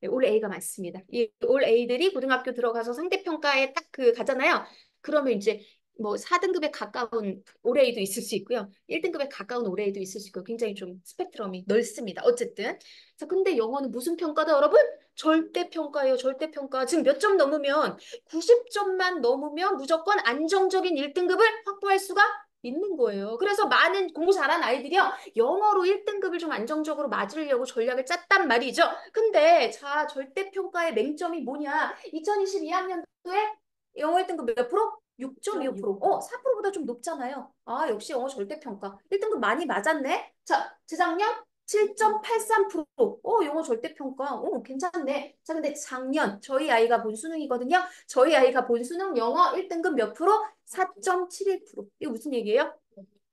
네, 올 A가 많습니다. 이 올 A들이 고등학교 들어가서 상대평가에 딱 그 가잖아요. 그러면 이제 뭐 4등급에 가까운 올해에도 있을 수 있고요. 1등급에 가까운 올해에도 있을 수 있고 굉장히 좀 스펙트럼이 넓습니다. 어쨌든. 자, 근데 영어는 무슨 평가다, 여러분? 절대평가예요, 절대평가. 지금 몇 점 넘으면 90점만 넘으면 무조건 안정적인 1등급을 확보할 수가 있는 거예요. 그래서 많은 공부 잘하는 아이들이요. 영어로 1등급을 좀 안정적으로 맞으려고 전략을 짰단 말이죠. 근데 자, 절대평가의 맹점이 뭐냐? 2022학년도에 영어 1등급 몇 프로? 6.25%. 4%보다 좀 높잖아요. 아, 역시 영어 절대평가. 1등급 많이 맞았네. 자, 재작년 7.83%. 영어 절대평가. 괜찮네. 자, 근데 작년 저희 아이가 본 수능이거든요. 저희 아이가 본 수능 영어 1등급 몇 프로? 4.71%. 이거 무슨 얘기예요?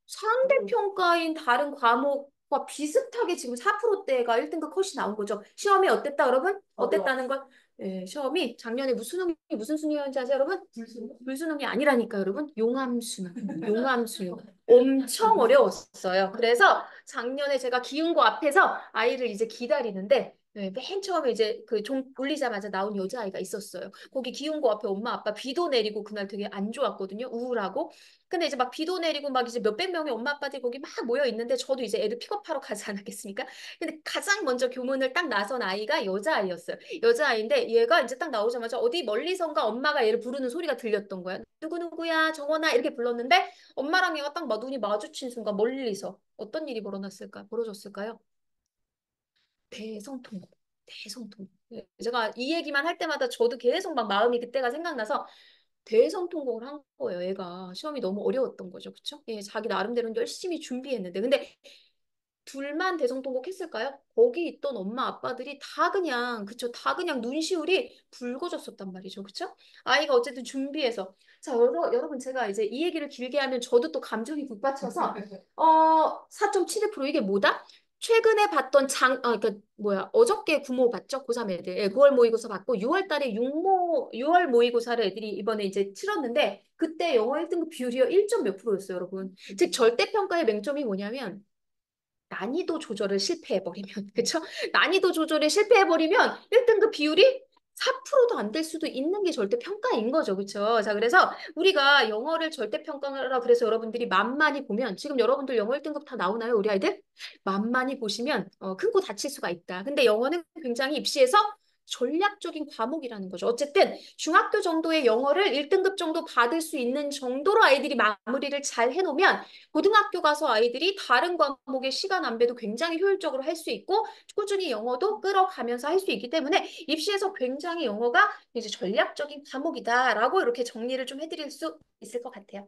상대평가인 다른 과목과 비슷하게 지금 4%대가 1등급 컷이 나온 거죠. 시험이 어땠다, 여러분? 어땠다는 걸? 예, 시험이 작년에 무슨 수능이었는지 아세요, 여러분? 불수능이 아니라니까, 여러분. 용암수능. 용암수능. 엄청 어려웠어요. 그래서 작년에 제가 기운고 앞에서 아이를 이제 기다리는데 네, 맨 처음에 이제 그 종 올리자마자 나온 여자아이가 있었어요. 거기 기운고 앞에 엄마 아빠 비도 내리고 그날 되게 안 좋았거든요. 우울하고. 근데 이제 막 비도 내리고 막 이제 몇백 명의 엄마 아빠들이 거기 막 모여 있는데 저도 이제 애를 픽업하러 가지 않았겠습니까? 근데 가장 먼저 교문을 딱 나선 아이가 여자아이였어요. 여자아이인데 얘가 이제 딱 나오자마자 어디 멀리선가 엄마가 얘를 부르는 소리가 들렸던 거야. 누구누구야 정원아 이렇게 불렀는데 엄마랑 얘가 딱 눈이 마주친 순간 멀리서 어떤 일이 벌어졌을까요? 대성통곡. 대성통곡. 제가 이 얘기만 할 때마다 저도 계속 막 마음이 그때가 생각나서 대성통곡을 한 거예요. 애가 시험이 너무 어려웠던 거죠. 그쵸? 예, 자기 나름대로는 열심히 준비했는데 근데 둘만 대성통곡 했을까요? 거기 있던 엄마 아빠들이 다 그냥 그쵸? 다 그냥 눈시울이 붉어졌었단 말이죠. 그쵸? 아이가 어쨌든 준비해서 자, 여러분 제가 이제 이 얘기를 길게 하면 저도 또 감정이 북받쳐서 4.71% 이게 뭐다? 최근에 봤던 그러니까 뭐야 어저께 구모 봤죠? 고3 애들. 예, 9월 모의고사 받고 6월 달에 6월 모의고사를 애들이 이번에 이제 치렀는데 그때 영어 1등급 비율이요 1점 몇 프로였어요, 여러분. 즉 절대평가의 맹점이 뭐냐면 난이도 조절을 실패해버리면, 그쵸? 난이도 조절에 실패해버리면 1등급 비율이 4%도 안 될 수도 있는 게 절대평가인 거죠. 그쵸? 자, 그래서 우리가 영어를 절대평가라 그래서 여러분들이 만만히 보면, 지금 여러분들 영어 1등급 다 나오나요? 우리 아이들? 만만히 보시면 큰 거 다칠 수가 있다. 근데 영어는 굉장히 입시에서 전략적인 과목이라는 거죠. 어쨌든 중학교 정도의 영어를 1등급 정도 받을 수 있는 정도로 아이들이 마무리를 잘 해놓으면 고등학교 가서 아이들이 다른 과목의 시간 안배도 굉장히 효율적으로 할 수 있고 꾸준히 영어도 끌어가면서 할 수 있기 때문에 입시에서 굉장히 영어가 이제 전략적인 과목이다라고 이렇게 정리를 좀 해드릴 수 있을 것 같아요.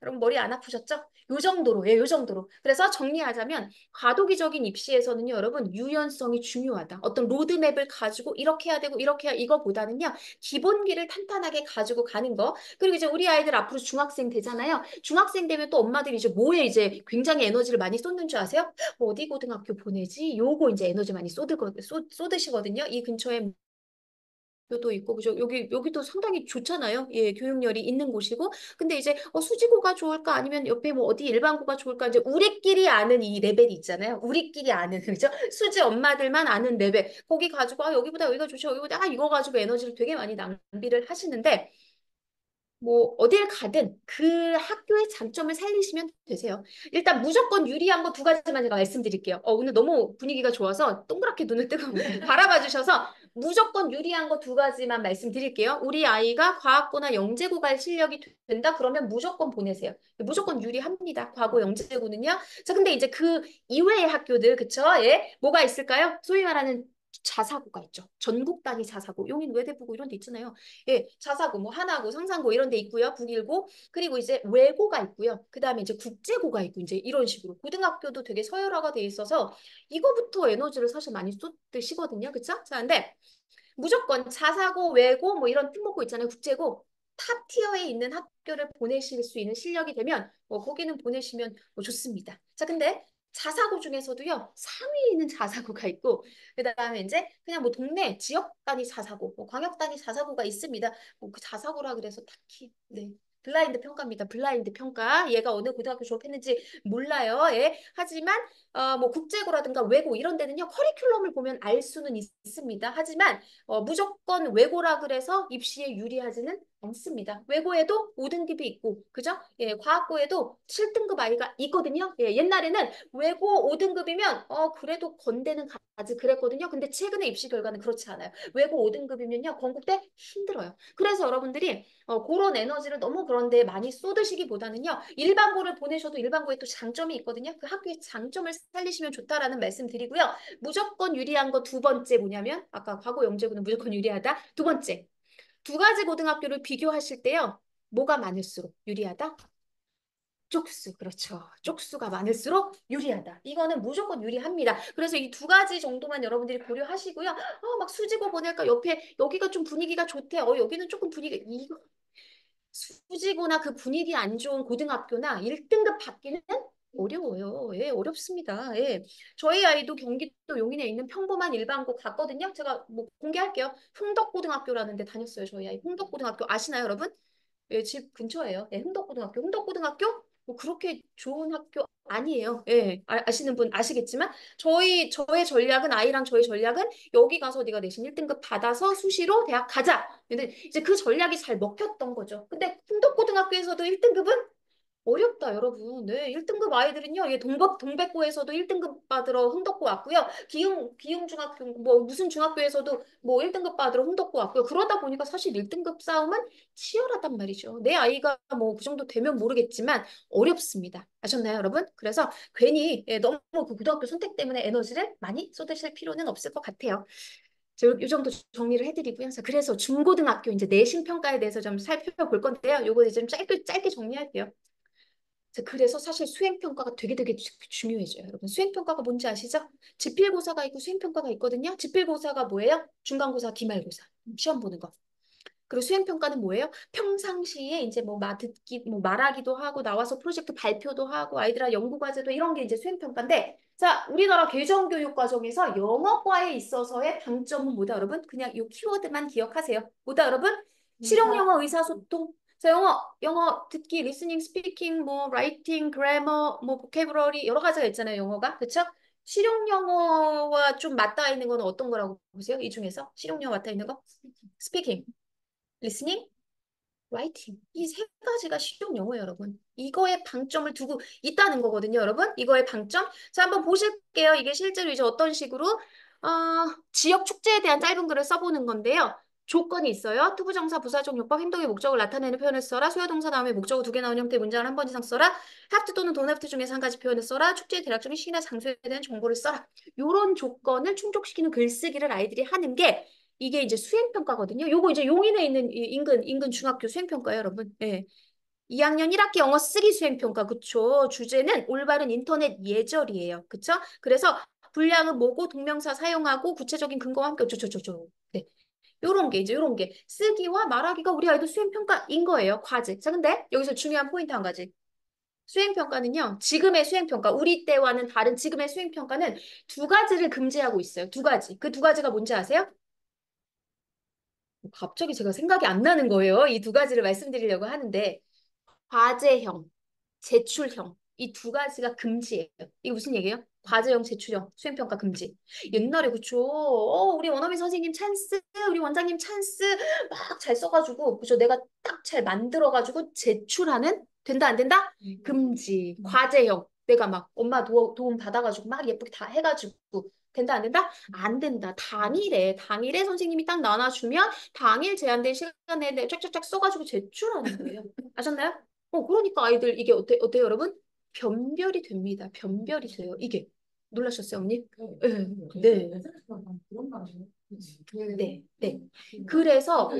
여러분 머리 안 아프셨죠? 요 정도로, 요 정도로. 그래서 정리하자면 과도기적인 입시에서는요, 여러분 유연성이 중요하다. 어떤 로드맵을 가지고 이렇게 해야 되고 이렇게 해야 이거보다는요, 기본기를 탄탄하게 가지고 가는 거. 그리고 이제 우리 아이들 앞으로 중학생 되잖아요. 중학생 되면 또 엄마들이 이제 뭐에 이제 굉장히 에너지를 많이 쏟는 줄 아세요? 어디 고등학교 보내지? 요거 이제 에너지 많이 쏟으시거든요. 이 근처에 교도 있고 그죠? 여기도 상당히 좋잖아요. 예, 교육열이 있는 곳이고. 근데 이제 수지고가 좋을까 아니면 옆에 뭐 어디 일반고가 좋을까 이제 우리끼리 아는 이 레벨이 있잖아요. 우리끼리 아는 그죠? 수지 엄마들만 아는 레벨. 거기 가지고 여기보다 여기가 좋죠. 여기보다 이거 가지고 에너지를 되게 많이 낭비를 하시는데 뭐 어딜 가든 그 학교의 장점을 살리시면 되세요. 일단 무조건 유리한 거 두 가지만 제가 말씀드릴게요. 오늘 너무 분위기가 좋아서 동그랗게 눈을 뜨고 바라봐 주셔서 무조건 유리한 거 두 가지만 말씀드릴게요. 우리 아이가 과학고나 영재고 갈 실력이 된다 그러면 무조건 보내세요. 무조건 유리합니다. 과거 영재고는요. 자, 근데 이제 그 이외의 학교들 그쵸? 예. 뭐가 있을까요? 소위 말하는 자사고가 있죠. 전국 단위 자사고, 용인 외대부고 이런 데 있잖아요. 예, 자사고, 뭐 하나고, 상상고 이런 데 있고요. 북일고. 그리고 이제 외고가 있고요. 그다음에 이제 국제고가 있고 이제 이런 식으로 고등학교도 되게 서열화가 돼 있어서 이거부터 에너지를 사실 많이 쏟으시거든요. 그쵸? 자, 근데 무조건 자사고, 외고 뭐 이런 특목고 있잖아요. 국제고 탑 티어에 있는 학교를 보내실 수 있는 실력이 되면 거기는 보내시면 좋습니다. 자, 근데 자사고 중에서도요. 상위에 있는 자사고가 있고 그다음에 이제 그냥 뭐 동네 지역 단위 자사고, 뭐 광역 단위 자사고가 있습니다. 뭐 그 자사고라 그래서 딱히 네. 블라인드 평가입니다. 블라인드 평가. 얘가 어느 고등학교 졸업했는지 몰라요. 예. 하지만 뭐 국제고라든가 외고 이런 데는요. 커리큘럼을 보면 알 수는 있습니다. 하지만 무조건 외고라 그래서 입시에 유리하지는 않습니다. 외고에도 5등급이 있고, 그죠? 예, 과학고에도 7등급 아이가 있거든요. 예, 옛날에는 외고 5등급이면, 그래도 건대는 가지 그랬거든요. 근데 최근에 입시 결과는 그렇지 않아요. 외고 5등급이면요, 건국대 힘들어요. 그래서 여러분들이 그런 에너지를 너무 그런데 많이 쏟으시기보다는요, 일반고를 보내셔도 일반고에 또 장점이 있거든요. 그 학교의 장점을 살리시면 좋다라는 말씀 드리고요. 무조건 유리한 거 두 번째 뭐냐면 아까 과거 영재고는 무조건 유리하다. 두 번째 두 가지 고등학교를 비교하실 때요. 뭐가 많을수록 유리하다? 쪽수, 그렇죠. 쪽수가 많을수록 유리하다. 이거는 무조건 유리합니다. 그래서 이 두 가지 정도만 여러분들이 고려하시고요. 막 수지고 보낼까? 옆에 여기가 좀 분위기가 좋대. 여기는 조금 분위기 이거 수지고나 그 분위기 안 좋은 고등학교나 1등급 받기는 어려워요. 예, 어렵습니다. 예. 저희 아이도 경기도 용인에 있는 평범한 일반고 갔거든요. 제가 뭐 공개할게요. 흥덕고등학교라는 데 다녔어요. 저희 아이 흥덕고등학교 아시나요, 여러분? 예, 집 근처예요. 예, 흥덕고등학교. 흥덕고등학교 뭐 그렇게 좋은 학교 아니에요. 예, 아시는 분 아시겠지만 저의 전략은 아이랑 저의 전략은 여기 가서 네가 내신 1등급 받아서 수시로 대학 가자. 근데 이제 그 전략이 잘 먹혔던 거죠. 근데 흥덕고등학교에서도 1등급은 어렵다, 여러분. 네, 1등급 아이들은요, 예, 동백고에서도 1등급 받으러 흥덕고 왔고요. 기흥 중학교, 뭐, 무슨 중학교에서도 뭐 1등급 받으러 흥덕고 왔고요. 그러다 보니까 사실 1등급 싸움은 치열하단 말이죠. 내 아이가 뭐 그 정도 되면 모르겠지만 어렵습니다. 아셨나요, 여러분? 그래서 괜히 예, 너무 그 고등학교 선택 때문에 에너지를 많이 쏟으실 필요는 없을 것 같아요. 이 정도 정리를 해드리고요. 그래서 중고등학교 이제 내신 평가에 대해서 좀 살펴볼 건데요. 요거 이제 좀 짧게 정리할게요. 자, 그래서 사실 수행평가가 되게 중요해져요. 여러분, 수행평가가 뭔지 아시죠? 지필고사가 있고 수행평가가 있거든요. 지필고사가 뭐예요? 중간고사, 기말고사. 시험 보는 거. 그리고 수행평가는 뭐예요? 평상시에 이제 뭐 뭐 말하기도 하고 나와서 프로젝트 발표도 하고 아이들아 연구과제도 이런 게 이제 수행평가인데 자, 우리나라 개정교육과정에서 영어과에 있어서의 방점은 뭐다, 여러분? 그냥 이 키워드만 기억하세요. 뭐다, 여러분? 실용영어 의사소통. 자, 영어 듣기, 리스닝, 스피킹, 뭐 라이팅, 그래머, 뭐 보캐브러리 여러 가지가 있잖아요, 영어가. 그쵸? 실용영어와 좀 맞닿아 있는 거는 어떤 거라고 보세요? 이 중에서 실용영어 맞닿아 있는 거? 스피킹. 리스닝, 라이팅. 이 세 가지가 실용 영어예요, 여러분. 이거에 방점을 두고 있다는 거거든요, 여러분. 이거의 방점. 자, 한번 보실게요. 이게 실제로 이제 어떤 식으로 지역 축제에 대한 짧은 글을 써보는 건데요. 조건이 있어요. 투부정사, 부사적 용법, 행동의 목적을 나타내는 표현을 써라. 수요동사 다음에 목적어 두 개 나오는 형태의 문장을 한 번 이상 써라. 하트 또는 돈하프트 중에서 한 가지 표현을 써라. 축제의 대략적인 시기나 장소에 대한 정보를 써라. 요런 조건을 충족시키는 글쓰기를 아이들이 하는 게 이게 이제 수행평가거든요. 요거 이제 용인에 있는 인근 중학교 수행평가예요, 여러분. 예. 2학년 1학기 영어 쓰기 수행평가, 그쵸? 주제는 올바른 인터넷 예절이에요. 그쵸? 그래서 분량은 뭐고, 동명사 사용하고, 구체적인 근거와 함께, 어쩌저쩌저. 네. 요런 게. 쓰기와 말하기가 우리 아이도 수행평가인 거예요. 과제. 자, 근데 여기서 중요한 포인트 한 가지. 수행평가는요, 지금의 수행평가, 우리 때와는 다른 지금의 수행평가는 두 가지를 금지하고 있어요. 두 가지. 그 두 가지가 뭔지 아세요? 갑자기 제가 생각이 안 나는 거예요. 이 두 가지를 말씀드리려고 하는데, 과제형, 제출형. 이 두 가지가 금지예요. 이게 무슨 얘기예요? 과제형, 제출형, 수행평가 금지. 옛날에 그쵸? 우리 원어민 선생님 찬스, 우리 원장님 찬스 막 잘 써가지고 그죠? 내가 딱 잘 만들어가지고 제출하는 된다 안 된다? 금지. 과제형. 내가 막 엄마 도움 받아가지고 막 예쁘게 다 해가지고 된다 안 된다? 안 된다. 당일에 선생님이 딱 나눠주면 당일 제한된 시간에 내 쫙쫙쫙 써가지고 제출하는 거예요. 아셨나요? 그러니까 아이들 이게 어때요, 여러분? 변별이 됩니다. 변별이 돼요. 이게. 놀라셨어요, 언니? 네. 네. 네. 네. 그래서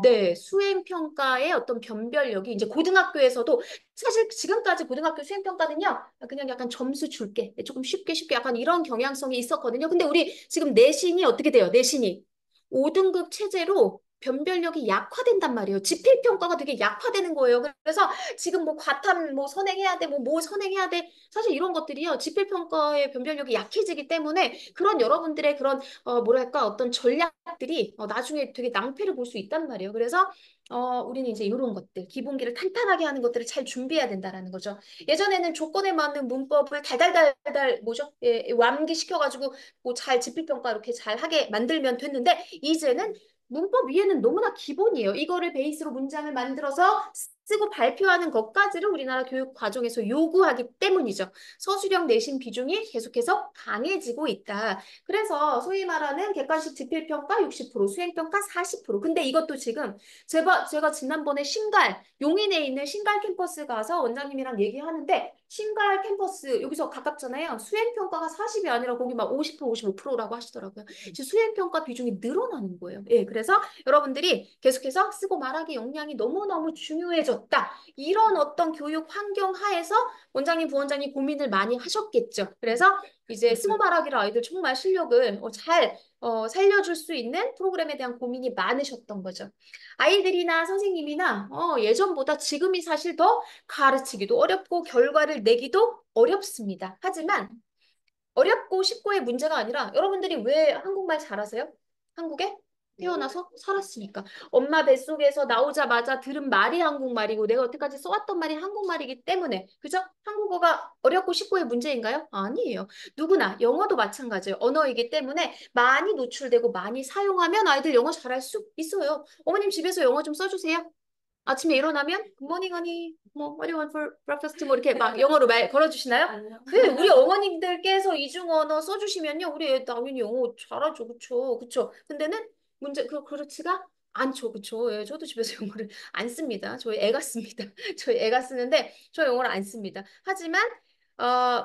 네, 수행평가의 어떤 변별력이 이제 고등학교에서도 사실 지금까지 고등학교 수행평가는요, 그냥 약간 점수 줄게. 조금 쉽게 약간 이런 경향성이 있었거든요. 근데 우리 지금 내신이 어떻게 돼요? 내신이 5등급 체제로 변별력이 약화된단 말이에요. 지필평가가 되게 약화되는 거예요. 그래서 지금 뭐 과탐 뭐 선행해야 돼, 뭐 선행해야 돼. 사실 이런 것들이요. 지필평가의 변별력이 약해지기 때문에 그런 여러분들의 그런 뭐랄까 어떤 전략들이 나중에 되게 낭패를 볼 수 있단 말이에요. 그래서 우리는 이제 이런 것들, 기본기를 탄탄하게 하는 것들을 잘 준비해야 된다라는 거죠. 예전에는 조건에 맞는 문법을 달달달달 뭐죠? 예, 완기시켜가지고 뭐 잘 지필평가 이렇게 잘 하게 만들면 됐는데 이제는 문법 위에는 너무나 기본이에요. 이거를 베이스로 문장을 만들어서 쓰고 발표하는 것까지를 우리나라 교육 과정에서 요구하기 때문이죠. 서술형 내신 비중이 계속해서 강해지고 있다. 그래서 소위 말하는 객관식 지필평가 60%, 수행평가 40%. 근데 이것도 지금 제가 지난번에 신갈, 용인에 있는 신갈 캠퍼스 가서 원장님이랑 얘기하는데 신갈 캠퍼스 여기서 가깝잖아요. 수행평가가 40이 아니라 거기 막 50%, 55%라고 하시더라고요. 지금 수행평가 비중이 늘어나는 거예요. 예, 그래서 여러분들이 계속해서 쓰고 말하기 역량이 너무너무 중요해졌다. 이런 어떤 교육 환경 하에서 원장님, 부원장님 고민을 많이 하셨겠죠. 그래서 이제 쓰고 말하기로 아이들 정말 실력을 잘 살려줄 수 있는 프로그램에 대한 고민이 많으셨던 거죠. 아이들이나 선생님이나 예전보다 지금이 사실 더 가르치기도 어렵고 결과를 내기도 어렵습니다. 하지만 어렵고 쉽고의 문제가 아니라 여러분들이 왜 한국말 잘하세요? 한국에 태어나서 살았으니까. 엄마 뱃속에서 나오자마자 들은 말이 한국말이고 내가 여태까지 써왔던 말이 한국말이기 때문에 그죠? 한국어가 어렵고 쉽고의 문제인가요? 아니에요. 누구나 영어도 마찬가지예요. 언어이기 때문에 많이 노출되고 많이 사용하면 아이들 영어 잘할 수 있어요. 어머님 집에서 영어 좀 써주세요. 아침에 일어나면 굿모닝 허니 뭐 what do you want for breakfast 뭐 이렇게 막 영어로 말 걸어주시나요? 아니요. 네, 우리 어머님들께서 이중 언어 써주시면요, 우리 애 당연히 영어 잘하죠, 그쵸? 근데는 그렇지가 않죠, 그쵸? 예, 저도 집에서 영어를 안 씁니다. 저희 애가 씁니다. 저희 애가 쓰는데 저 영어를 안 씁니다. 하지만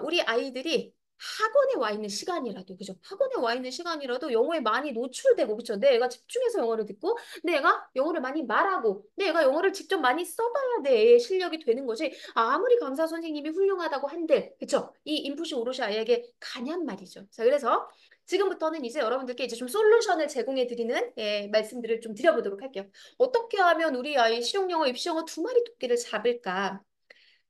우리 아이들이 학원에 와 있는 시간이라도 그죠? 학원에 와 있는 시간이라도 영어에 많이 노출되고 그쵸? 내 애가 집중해서 영어를 듣고 내가 영어를 많이 말하고 내가 영어를 직접 많이 써봐야 내 실력이 되는 거지. 아무리 강사 선생님이 훌륭하다고 한들, 그쵸? 이 인풋이 오롯이 아이에게 가냔 말이죠. 자, 그래서 지금부터는 이제 여러분들께 이제 좀 솔루션을 제공해 드리는 말씀들을 좀 드려보도록 할게요. 어떻게 하면 우리 아이 실용영어, 입시영어 두 마리 토끼를 잡을까?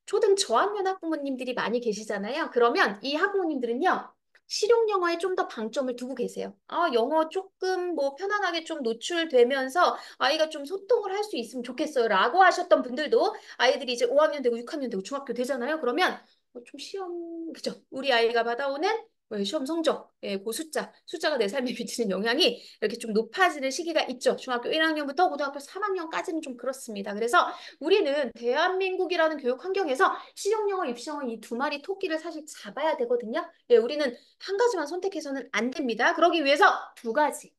초등 저학년 학부모님들이 많이 계시잖아요. 그러면 이 학부모님들은요, 실용 영어에 좀 더 방점을 두고 계세요. 영어 조금 뭐 편안하게 좀 노출되면서 아이가 좀 소통을 할 수 있으면 좋겠어요. 라고 하셨던 분들도 아이들이 이제 5학년 되고 6학년 되고 중학교 되잖아요. 그러면 좀 시험, 그죠? 우리 아이가 받아오는 시험 성적, 그 숫자가 내 삶에 미치는 영향이 이렇게 좀 높아지는 시기가 있죠. 중학교 1학년부터 고등학교 3학년까지는 좀 그렇습니다. 그래서 우리는 대한민국이라는 교육 환경에서 실용영어, 입시영어 이 두 마리 토끼를 사실 잡아야 되거든요. 예, 우리는 한 가지만 선택해서는 안 됩니다. 그러기 위해서 두 가지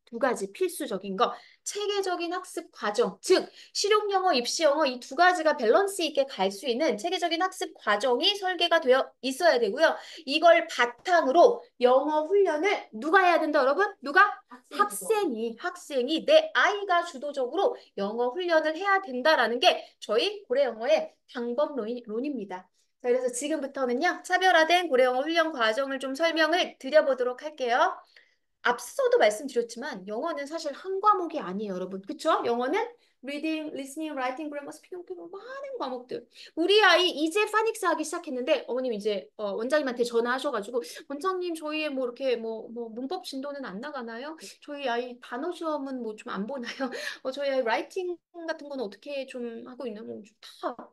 필수적인 거. 체계적인 학습 과정, 즉 실용영어, 입시영어 이 두 가지가 밸런스 있게 갈 수 있는 체계적인 학습 과정이 설계가 되어 있어야 되고요. 이걸 바탕으로 영어 훈련을 누가 해야 된다, 여러분? 누가? 학생이 내 아이가 주도적으로 영어 훈련을 해야 된다라는 게 저희 고래영어의 방법론입니다. 자, 그래서 지금부터는요, 차별화된 고래영어 훈련 과정을 좀 설명을 드려보도록 할게요. 앞서도 말씀드렸지만 영어는 사실 한 과목이 아니에요, 여러분. 그쵸? 영어는 reading, listening, writing, grammar, speaking, 많은 과목들. 우리 아이 이제 파닉스 하기 시작했는데 어머님 이제 원장님한테 전화하셔가지고 원장님 저희의 뭐 이렇게 뭐 문법 진도는 안 나가나요? 저희 아이 단어 시험은 뭐 좀 안 보나요? 저희 아이 라이팅 같은 거는 어떻게 좀 하고 있나요? 뭐다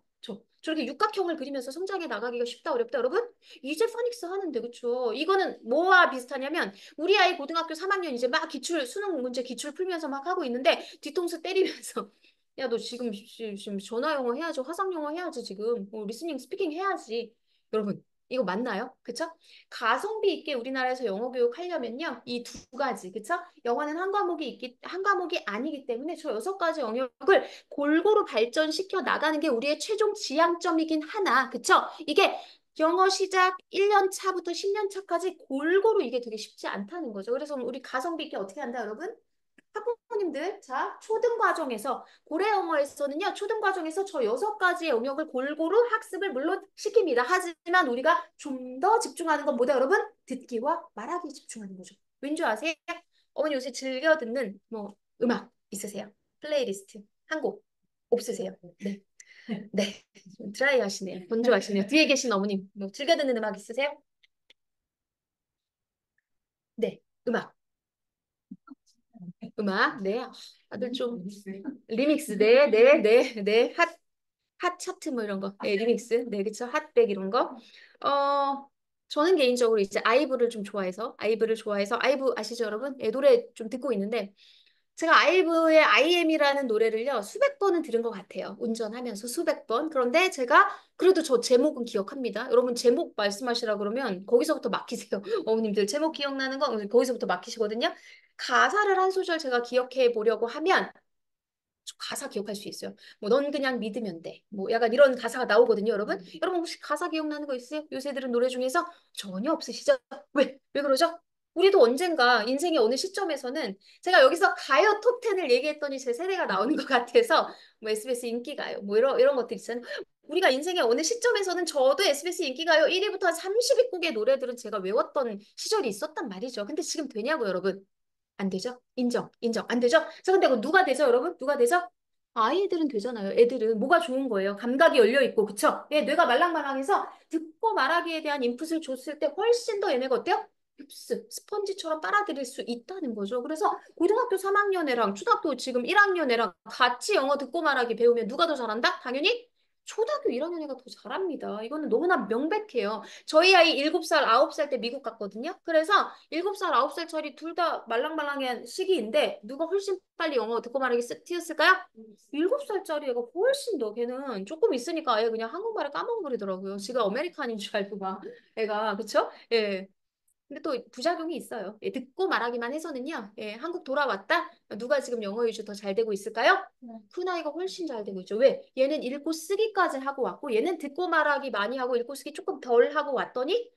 저렇게 육각형을 그리면서 성장해 나가기가 쉽다 어렵다 여러분? 이제 파닉스 하는데 그쵸? 이거는 뭐와 비슷하냐면 우리 아이 고등학교 3학년 이제 막 기출 수능 문제 기출 풀면서 막 하고 있는데 뒤통수 때리면서 야 너 지금 전화 영어 해야지 화상 영어 해야지 지금 리스닝 스피킹 해야지 여러분 이거 맞나요? 그쵸? 가성비 있게 우리나라에서 영어 교육 하려면요 이 두 가지 그쵸? 영어는 한 과목이 아니기 때문에 저 6가지 영역을 골고루 발전시켜 나가는 게 우리의 최종 지향점이긴 하나, 그쵸? 이게 영어 시작 1년 차부터 10년 차까지 골고루 이게 되게 쉽지 않다는 거죠. 그래서 우리 가성비 있게 어떻게 한다, 여러분? 학부모님들, 자, 초등 과정에서, 고래 영어에서는요, 초등 과정에서 저 6가지의 영역을 골고루 학습을 물론 시킵니다. 하지만 우리가 좀 더 집중하는 건 뭐다, 여러분? 듣기와 말하기에 집중하는 거죠. 왠지 아세요? 어머니 요새 즐겨 듣는 뭐 음악 있으세요? 플레이리스트 한 곡 없으세요? 네. 네. 좀 드라이 하시네요. 건조하시네요. 뒤에 계신 어머님 뭐 즐겨 듣는 음악 있으세요? 네. 음악. 음악. 네. 다들 좀 리믹스. 네, 네, 네, 네. 핫 차트 뭐 이런 거. 네, 리믹스. 네, 그쵸. 핫백 이런 거. 어, 저는 개인적으로 이제 아이브를 좋아해서 아이브 아시죠, 여러분? 네, 노래 좀 듣고 있는데 제가 아이브의 IM이라는 노래를요, 수백 번은 들은 것 같아요. 운전하면서 수백 번. 그런데 제가 그래도 저 제목은 기억합니다. 여러분 제목 말씀하시라 그러면 거기서부터 막히세요. 어머님들 제목 기억나는 거 거기서부터 막히시거든요. 가사를 한 소절 제가 기억해 보려고 하면 저 가사 기억할 수 있어요. 뭐 넌 그냥 믿으면 돼. 뭐 약간 이런 가사가 나오거든요, 여러분. 여러분 혹시 가사 기억나는 거 있어요? 요새 들은 노래 중에서 전혀 없으시죠? 왜? 왜 그러죠? 우리도 언젠가 인생의 어느 시점에서는 제가 여기서 가요 톱10을 얘기했더니 제 세대가 나오는 것 같아서 뭐 SBS 인기가요 뭐 이런 것들 있잖아요. 우리가 인생의 어느 시점에서는 저도 SBS 인기가요 1위부터 한 30위곡의 노래들은 제가 외웠던 시절이 있었단 말이죠. 근데 지금 되냐고 여러분. 안 되죠? 인정. 안 되죠? 자, 근데 그 누가 되죠, 여러분? 누가 되죠? 아이들은 되잖아요. 애들은 뭐가 좋은 거예요? 감각이 열려 있고, 그쵸? 얘 뇌가 말랑말랑해서 듣고 말하기에 대한 인풋을 줬을 때 훨씬 더 얘네가 어때요? 흡수, 스펀지처럼 빨아들일 수 있다는 거죠. 그래서 고등학교 3학년 애랑 초등학교 지금 1학년 애랑 같이 영어 듣고 말하기 배우면 누가 더 잘한다? 당연히 초등학교 1학년 애가 더 잘합니다. 이거는 너무나 명백해요. 저희 아이 7살, 9살 때 미국 갔거든요. 그래서 7살, 9살짜리 둘 다 말랑말랑한 시기인데 누가 훨씬 빨리 영어 듣고 말하기 튀었을까요? 7살짜리 애가 훨씬 더 걔는 조금 있으니까 아예 그냥 한국말을 까먹어버리더라고요. 지가 아메리칸인 줄 알고 막 애가 그쵸? 예. 근데 또 부작용이 있어요. 예, 듣고 말하기만 해서는요. 예, 한국 돌아왔다? 누가 지금 영어 위주 더 잘 되고 있을까요? 큰 아이가 훨씬 잘 되고 있죠. 왜? 얘는 읽고 쓰기까지 하고 왔고 얘는 듣고 말하기 많이 하고 읽고 쓰기 조금 덜 하고 왔더니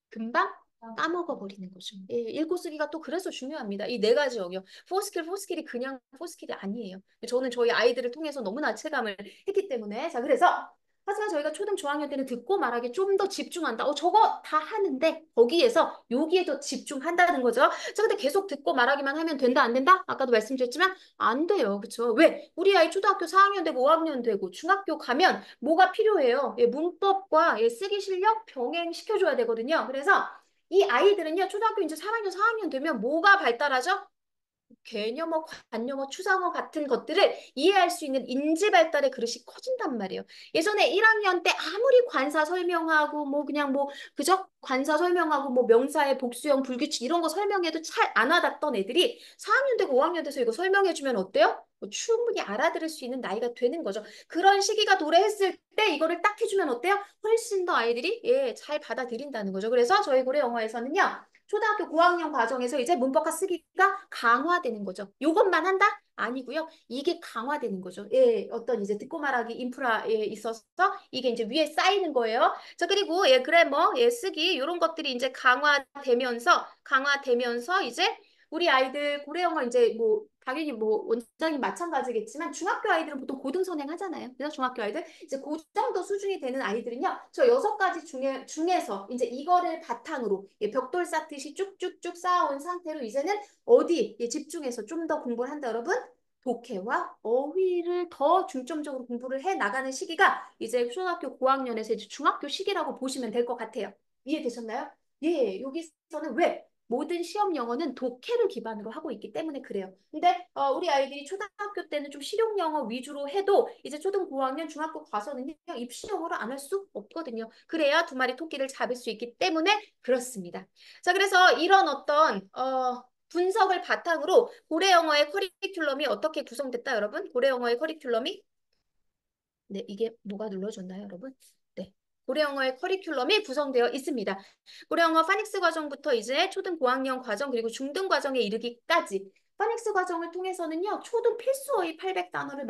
금방 까먹어 버리는 거죠. 예, 읽고 쓰기가 또 그래서 중요합니다. 이 4가지 영역. 포스킬이 그냥 포스킬이 아니에요. 저는 저희 아이들을 통해서 너무나 체감을 했기 때문에. 자, 그래서 하지만 저희가 초등 저학년 때는 듣고 말하기 좀 더 집중한다. 저거 다 하는데 거기에서 여기에 더 집중한다는 거죠. 자, 근데 계속 듣고 말하기만 하면 된다, 안 된다? 아까도 말씀드렸지만 안 돼요. 그쵸? 왜? 우리 아이 초등학교 4학년 되고 5학년 되고 중학교 가면 뭐가 필요해요? 예, 문법과 예, 쓰기 실력 병행시켜줘야 되거든요. 그래서 이 아이들은요, 초등학교 이제 3학년, 4학년 되면 뭐가 발달하죠? 개념어, 관념어, 추상어 같은 것들을 이해할 수 있는 인지 발달의 그릇이 커진단 말이에요. 예전에 1학년 때 아무리 관사 설명하고 뭐 그냥 뭐 그죠? 관사 설명하고 뭐 명사의 복수형 불규칙 이런 거 설명해도 잘 안 와닿던 애들이 4학년 되고 5학년 돼서 이거 설명해주면 어때요? 뭐 충분히 알아들을 수 있는 나이가 되는 거죠. 그런 시기가 도래했을 때 이거를 딱 해주면 어때요? 훨씬 더 아이들이 예, 잘 받아들인다는 거죠. 그래서 저희 고래 영어에서는요. 초등학교 고학년 과정에서 이제 문법과 쓰기가 강화되는 거죠. 요것만 한다? 아니고요. 이게 강화되는 거죠. 예, 어떤 이제 듣고 말하기 인프라에 있어서 이게 이제 위에 쌓이는 거예요. 자, 그리고 예, 그래머, 예, 쓰기 이런 것들이 이제 강화되면서 이제 우리 아이들 고래 영어 이제 뭐 당연히 뭐 원장님 마찬가지겠지만 중학교 아이들은 보통 고등선행 하잖아요. 그래서 중학교 아이들 이제 그 정도 수준이 되는 아이들은요. 저 6가지 중에서 이제 이거를 바탕으로 예, 벽돌 쌓듯이 쭉쭉쭉 쌓아온 상태로 이제는 어디 예, 집중해서 좀 더 공부를 한다 여러분? 독해와 어휘를 더 중점적으로 공부를 해 나가는 시기가 이제 초등학교 고학년에서 이제 중학교 시기라고 보시면 될 것 같아요. 이해되셨나요? 예, 여기서는 왜? 모든 시험 영어는 독해를 기반으로 하고 있기 때문에 그래요. 근데 우리 아이들이 초등학교 때는 좀 실용 영어 위주로 해도 이제 초등 고학년 중학교 가서는요 입시 영어를 안 할 수 없거든요. 그래야 두 마리 토끼를 잡을 수 있기 때문에 그렇습니다. 자, 그래서 이런 어떤 분석을 바탕으로 고래 영어의 커리큘럼이 어떻게 구성됐다, 여러분? 고래 영어의 커리큘럼이 네, 이게 뭐가 눌러줬나요, 여러분? 네. 고래영어의 커리큘럼이 구성되어 있습니다. 고래영어 파닉스 과정부터 이제 초등 고학년 과정 그리고 중등 과정에 이르기까지 파닉스 과정을 통해서는요. 초등 필수어휘 800단어를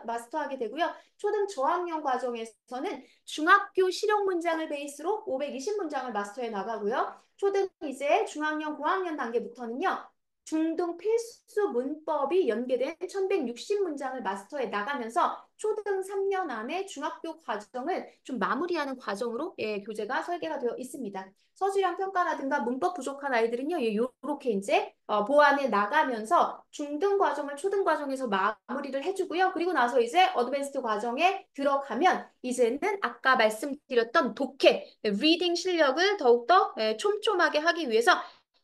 마스터하게 되고요. 초등 저학년 과정에서는 중학교 실용 문장을 베이스로 520문장을 마스터해 나가고요. 초등 이제 중학년 고학년 단계부터는요. 중등 필수 문법이 연계된 1160문장을 마스터해 나가면서 초등 3년 안에 중학교 과정을 좀 마무리하는 과정으로 교재가 설계가 되어 있습니다. 서술형 평가라든가 문법 부족한 아이들은요, 이렇게 이제 보완해 나가면서 중등 과정을 초등 과정에서 마무리를 해주고요. 그리고 나서 이제 어드밴스드 과정에 들어가면 이제는 아까 말씀드렸던 독해, 리딩 실력을 더욱더 촘촘하게 하기 위해서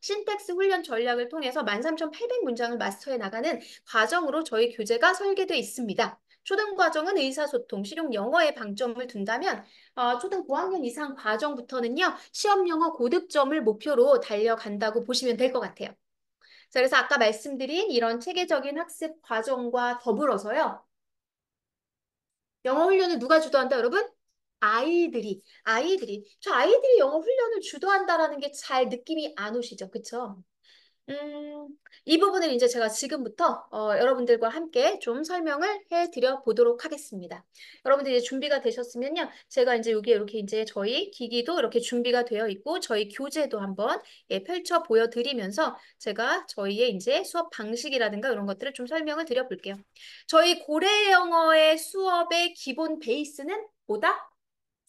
신텍스 훈련 전략을 통해서 13,800문장을 마스터해 나가는 과정으로 저희 교재가 설계되어 있습니다. 초등 과정은 의사소통, 실용 영어에 방점을 둔다면 초등 고학년 이상 과정부터는요. 시험 영어 고득점을 목표로 달려간다고 보시면 될 것 같아요. 자, 그래서 아까 말씀드린 이런 체계적인 학습 과정과 더불어서요. 영어 훈련을 누가 주도한다, 여러분? 저 아이들이 영어 훈련을 주도한다라는 게 잘 느낌이 안 오시죠? 그쵸? 음, 이 부분을 이제 제가 지금부터 여러분들과 함께 좀 설명을 해드려 보도록 하겠습니다. 여러분들 이제 준비가 되셨으면요. 제가 이제 여기 이렇게 이제 저희 기기도 이렇게 준비가 되어 있고 저희 교재도 한번 펼쳐 보여드리면서 제가 저희의 이제 수업 방식이라든가 이런 것들을 좀 설명을 드려 볼게요. 저희 고래 영어의 수업의 기본 베이스는 뭐다?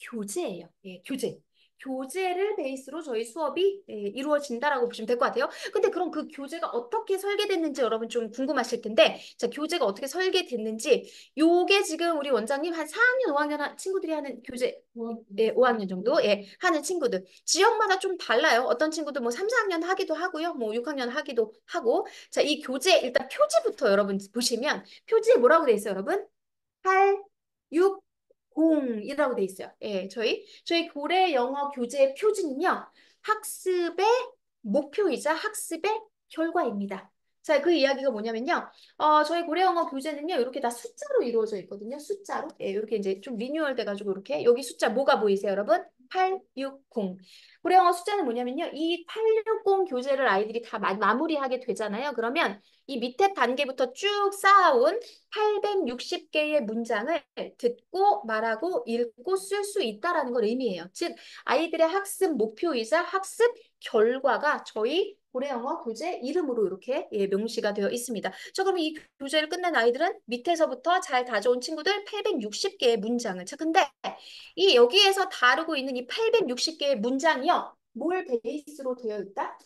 교재예요. 예, 교재. 교재를 베이스로 저희 수업이 이루어진다라고 보시면 될 것 같아요. 근데 그럼 그 교재가 어떻게 설계됐는지 여러분 좀 궁금하실 텐데, 자, 교재가 어떻게 설계됐는지, 요게 지금 우리 원장님 한 4학년, 5학년 친구들이 하는 교재, 예, 5학년 정도, 예, 하는 친구들. 지역마다 좀 달라요. 어떤 친구들 뭐 3, 4학년 하기도 하고요. 뭐 6학년 하기도 하고. 자, 이 교재, 일단 표지부터 여러분 보시면, 표지에 뭐라고 돼 있어요, 여러분? 8, 6, 0이라고 돼 있어요. 예, 저희 고래 영어 교재의 표지는요. 학습의 목표이자 학습의 결과입니다. 자, 그 이야기가 뭐냐면요. 저희 고래 영어 교재는요. 이렇게 다 숫자로 이루어져 있거든요. 숫자로. 예, 이렇게 이제 좀 리뉴얼 돼가지고 이렇게 여기 숫자 뭐가 보이세요, 여러분? 860. 고래 영어 숫자는 뭐냐면요. 이 860 교재를 아이들이 다 마무리하게 되잖아요. 그러면 이 밑에 단계부터 쭉 쌓아온 860개의 문장을 듣고 말하고 읽고 쓸 수 있다라는 걸 의미해요. 즉 아이들의 학습 목표이자 학습 결과가 저희 고래영어 교재 이름으로 이렇게 명시가 되어 있습니다. 자, 그럼 이 교재를 끝낸 아이들은 밑에서부터 잘 다져온 친구들 860개의 문장을. 자, 근데 이 여기에서 다루고 있는 이 860개의 문장이요. 뭘 베이스로 되어 있다?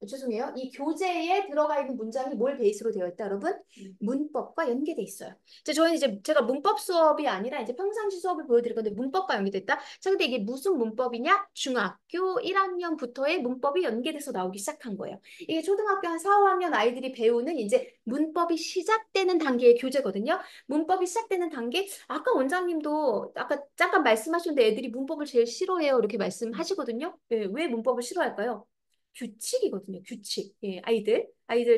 죄송해요. 이 교재에 들어가 있는 문장이 뭘 베이스로 되어 있다, 여러분? 문법과 연계돼 있어요. 이제 저희는 이제 제가 문법 수업이 아니라 이제 평상시 수업을 보여드릴 건데 문법과 연계돼 있다. 자, 근데 이게 무슨 문법이냐? 중학교 1학년부터의 문법이 연계돼서 나오기 시작한 거예요. 이게 초등학교 한 4, 5학년 아이들이 배우는 이제 문법이 시작되는 단계의 교재거든요. 문법이 시작되는 단계, 아까 원장님도 아까 잠깐 말씀하셨는데 애들이 문법을 제일 싫어해요. 이렇게 말씀하시거든요. 예, 왜 문법을 싫어할까요? 규칙이거든요. 규칙. 예, 아이들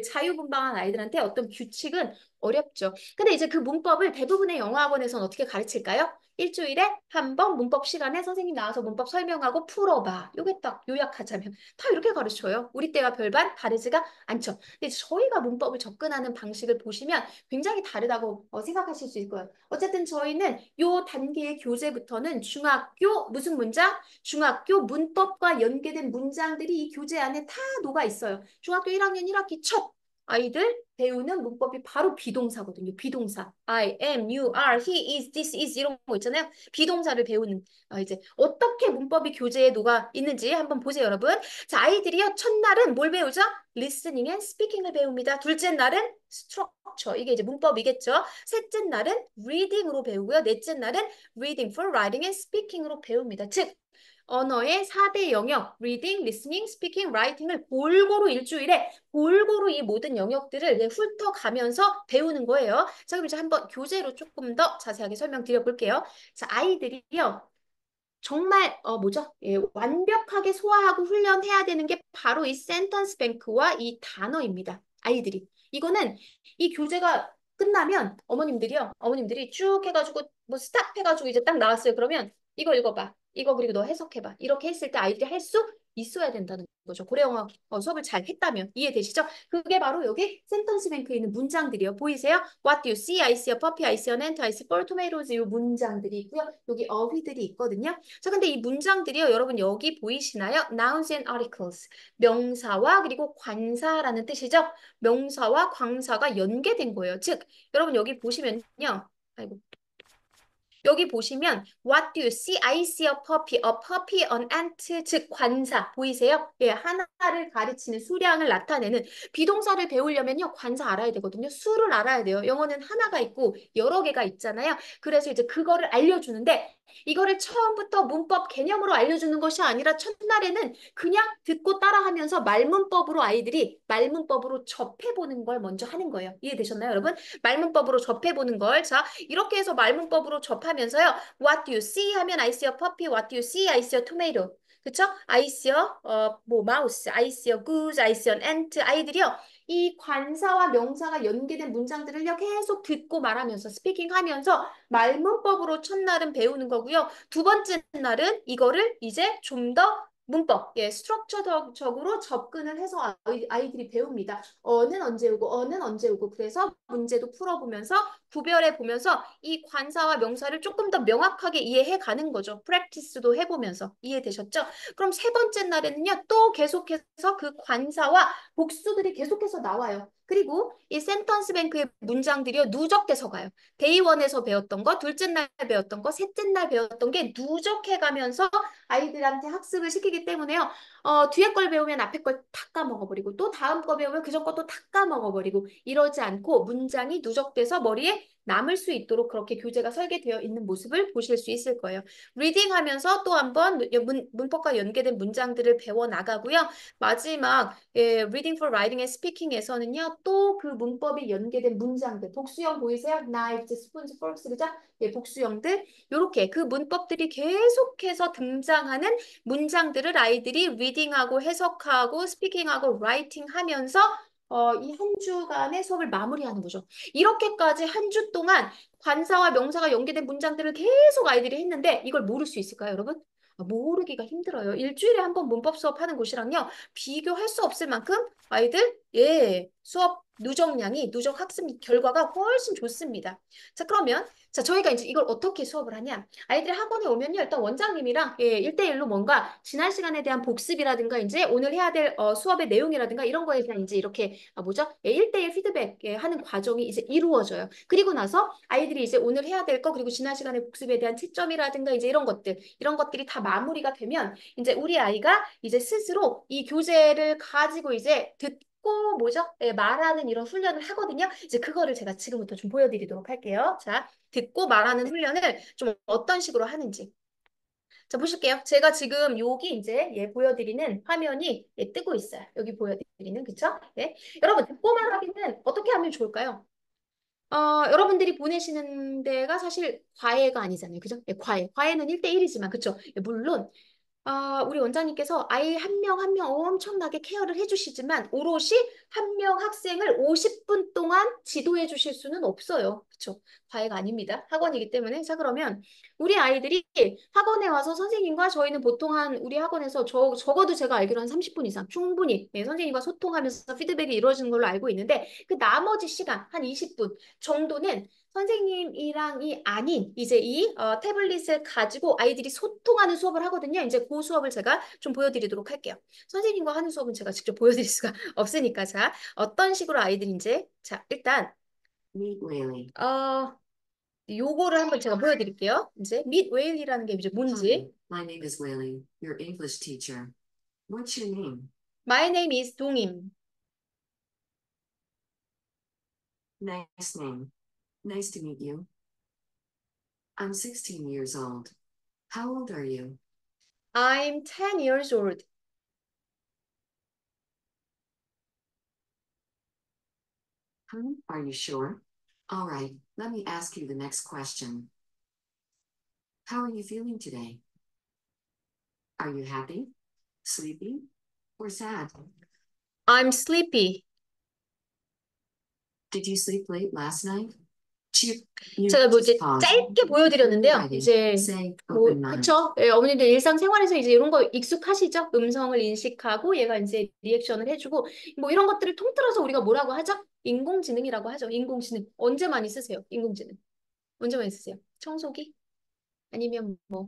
자유분방한 아이들한테 어떤 규칙은 어렵죠. 근데 이제 그 문법을 대부분의 영어학원에서는 어떻게 가르칠까요? 일주일에 한 번 문법 시간에 선생님 나와서 문법 설명하고 풀어봐. 요게 딱 요약하자면 다 이렇게 가르쳐요. 우리 때와 별반 다르지가 않죠. 근데 저희가 문법을 접근하는 방식을 보시면 굉장히 다르다고 생각하실 수 있을 거예요. 어쨌든 저희는 요 단계의 교재부터는 중학교 무슨 문장? 중학교 문법과 연계된 문장들이 이 교재 안에 다 녹아 있어요. 중학교 1학년 1학기 첫 아이들 배우는 문법이 바로 비동사거든요. 비동사. I am, you are, he is, this is 이런 거 있잖아요. 비동사를 배우는 이제 어떻게 문법이 교재에 녹아 있는지 한번 보세요, 여러분. 자, 아이들이요. 첫날은 뭘 배우죠? listening and speaking을 배웁니다. 둘째 날은 structure. 이게 이제 문법이겠죠. 셋째 날은 reading으로 배우고요. 넷째 날은 reading for writing and speaking으로 배웁니다. 즉 언어의 4대 영역, reading, listening, speaking, writing을 골고루 일주일에 골고루 이 모든 영역들을 훑어가면서 배우는 거예요. 자, 그럼 이제 한번 교재로 조금 더 자세하게 설명드려 볼게요. 자, 아이들이요. 정말 뭐죠? 예, 완벽하게 소화하고 훈련해야 되는 게 바로 이 센턴스 뱅크와 이 단어입니다. 아이들이. 이거는 이 교재가 끝나면 어머님들이 쭉 해가지고 뭐 스탑 해가지고 이제 딱 나왔어요. 그러면 이거 읽어봐. 이거 그리고 너 해석해봐. 이렇게 했을 때 아이들이 할 수 있어야 된다는 거죠. 고래 영어 수업을 잘 했다면 이해되시죠? 그게 바로 여기 센턴스 뱅크에 있는 문장들이요. 보이세요? What do you see? I see a puppy, I see an ant, I see four tomatoes. 이 문장들이 있고요. 여기 어휘들이 있거든요. 자, 근데 이 문장들이요, 여러분 여기 보이시나요? Nouns and articles. 명사와 그리고 관사라는 뜻이죠. 명사와 관사가 연계된 거예요. 즉, 여러분 여기 보시면요. 아이고, 여기 보시면 What do you see? I see a puppy, an ant. 즉 관사 보이세요? 예, 하나를 가르치는 수량을 나타내는 비동사를 배우려면요 관사 알아야 되거든요. 수를 알아야 돼요. 영어는 하나가 있고 여러 개가 있잖아요. 그래서 이제 그거를 알려주는데 이거를 처음부터 문법 개념으로 알려주는 것이 아니라 첫날에는 그냥 듣고 따라하면서 말문법으로 아이들이 말문법으로 접해보는 걸 먼저 하는 거예요. 이해되셨나요, 여러분? 말문법으로 접해보는 걸. 자, 이렇게 해서 말문법으로 접하면서요. What do you see? 하면 I see a puppy. What do you see? I see a tomato. 그쵸? I see a 뭐 mouse. I see a goose. I see an ant. 아이들이요. 이 관사와 명사가 연계된 문장들을요. 계속 듣고 말하면서 스피킹하면서 말문법으로 첫날은 배우는 거고요. 두 번째 날은 이거를 이제 좀 더 문법, 예, 스트럭처적으로 접근을 해서 아이들이 배웁니다. 어는 언제 오고, 어는 언제 오고. 그래서 문제도 풀어보면서 구별해 보면서 이 관사와 명사를 조금 더 명확하게 이해해 가는 거죠. 프랙티스도 해보면서. 이해되셨죠? 그럼 세 번째 날에는요, 또 계속해서 그 관사와 복수들이 계속해서 나와요. 그리고 이 센턴스 뱅크의 문장들이요, 누적돼서 가요. 데이 원에서 배웠던 거, 둘째 날 배웠던 거, 셋째 날 배웠던 게 누적해 가면서 아이들한테 학습을 시키기 때문에요. 뒤에 걸 배우면 앞에 걸 다 까먹어버리고 또 다음 거 배우면 그전 것도 다 까먹어버리고 이러지 않고 문장이 누적돼서 머리에 남을 수 있도록 그렇게 교재가 설계되어 있는 모습을 보실 수 있을 거예요. 리딩 하면서 또 한번 문법과 연계된 문장들을 배워 나가고요. 마지막 reading for writing and speaking에서는요. 또 그 문법이 연계된 문장들 복수형 보이세요? knives, spoons, forks 그죠? 예, 복수형들 요렇게 그 문법들이 계속해서 등장하는 문장들을 아이들이 리딩하고 해석하고 스피킹하고 라이팅 하면서 이 한 주간의 수업을 마무리하는 거죠. 이렇게까지 한 주 동안 관사와 명사가 연계된 문장들을 계속 아이들이 했는데 이걸 모를 수 있을까요, 여러분? 모르기가 힘들어요. 일주일에 한 번 문법 수업하는 곳이랑요, 비교할 수 없을 만큼 아이들, 예, 수업 누적 학습 결과가 훨씬 좋습니다. 자, 그러면 자, 저희가 이제 이걸 어떻게 수업을 하냐? 아이들이 학원에 오면요, 일단 원장님이랑 예, 1대1로 뭔가 지난 시간에 대한 복습이라든가 이제 오늘 해야 될 수업의 내용이라든가 이런 거에 대한 이제 이렇게 뭐죠? 예, 1대1 피드백 예, 하는 과정이 이제 이루어져요. 그리고 나서 아이들이 이제 오늘 해야 될 거 그리고 지난 시간에 복습에 대한 채점이라든가 이제 이런 것들이 다 마무리가 되면 이제 우리 아이가 이제 스스로 이 교재를 가지고 이제 듣고 뭐죠? 예, 말하는 이런 훈련을 하거든요. 이제 그거를 제가 지금부터 좀 보여드리도록 할게요. 자, 듣고 말하는 훈련을 좀 어떤 식으로 하는지. 자, 보실게요. 제가 지금 여기 이제 예, 보여드리는 화면이 예, 뜨고 있어요. 여기 보여드리는, 그쵸? 예. 여러분, 듣고 말하기는 어떻게 하면 좋을까요? 여러분들이 보내시는 데가 사실 과외가 아니잖아요. 그죠? 예, 과외. 과외는 1대1이지만, 그쵸? 예, 물론, 우리 원장님께서 아이 한 명 한 명 엄청나게 케어를 해주시지만 오롯이 한 명 학생을 50분 동안 지도해 주실 수는 없어요. 그렇죠? 과외가 아닙니다. 학원이기 때문에. 자, 그러면 우리 아이들이 학원에 와서 선생님과 저희는 보통 한 우리 학원에서 적어도 제가 알기로 한 30분 이상 충분히 네, 선생님과 소통하면서 피드백이 이루어지는 걸로 알고 있는데 그 나머지 시간 한 20분 정도는 선생님이랑이 아닌 이제 이 태블릿을 가지고 아이들이 소통하는 수업을 하거든요. 이제 그 수업을 제가 좀 보여드리도록 할게요. 선생님과 하는 수업은 제가 직접 보여드릴 수가 없으니까 자 어떤 식으로 아이들이 이제 자 일단 Meet Whaley. 요거를 한번 제가 보여드릴게요. 이제 Meet Whaley라는 게 이제 뭔지. Hi, my name is Whaley, your English teacher. What's your name? My name is 동임. Nice name. Nice to meet you. I'm 16 years old. How old are you? I'm 10 years old. Are you sure? All right, let me ask you the next question. How are you feeling today? Are you happy, sleepy, or sad? I'm sleepy. Did you sleep late last night? Chip, you 제가 뭐 just 이제 pause. 짧게 보여드렸는데요. Friday, 이제 say 뭐 open mind. 그쵸? 예, 어머님들 일상생활에서 이제 이런 거 익숙하시죠? 음성을 인식하고 얘가 이제 리액션을 해주고 뭐 이런 것들을 통틀어서 우리가 뭐라고 하죠? 인공지능이라고 하죠. 인공지능. 언제 많이 쓰세요? 인공지능. 언제 많이 쓰세요? 청소기? 아니면 뭐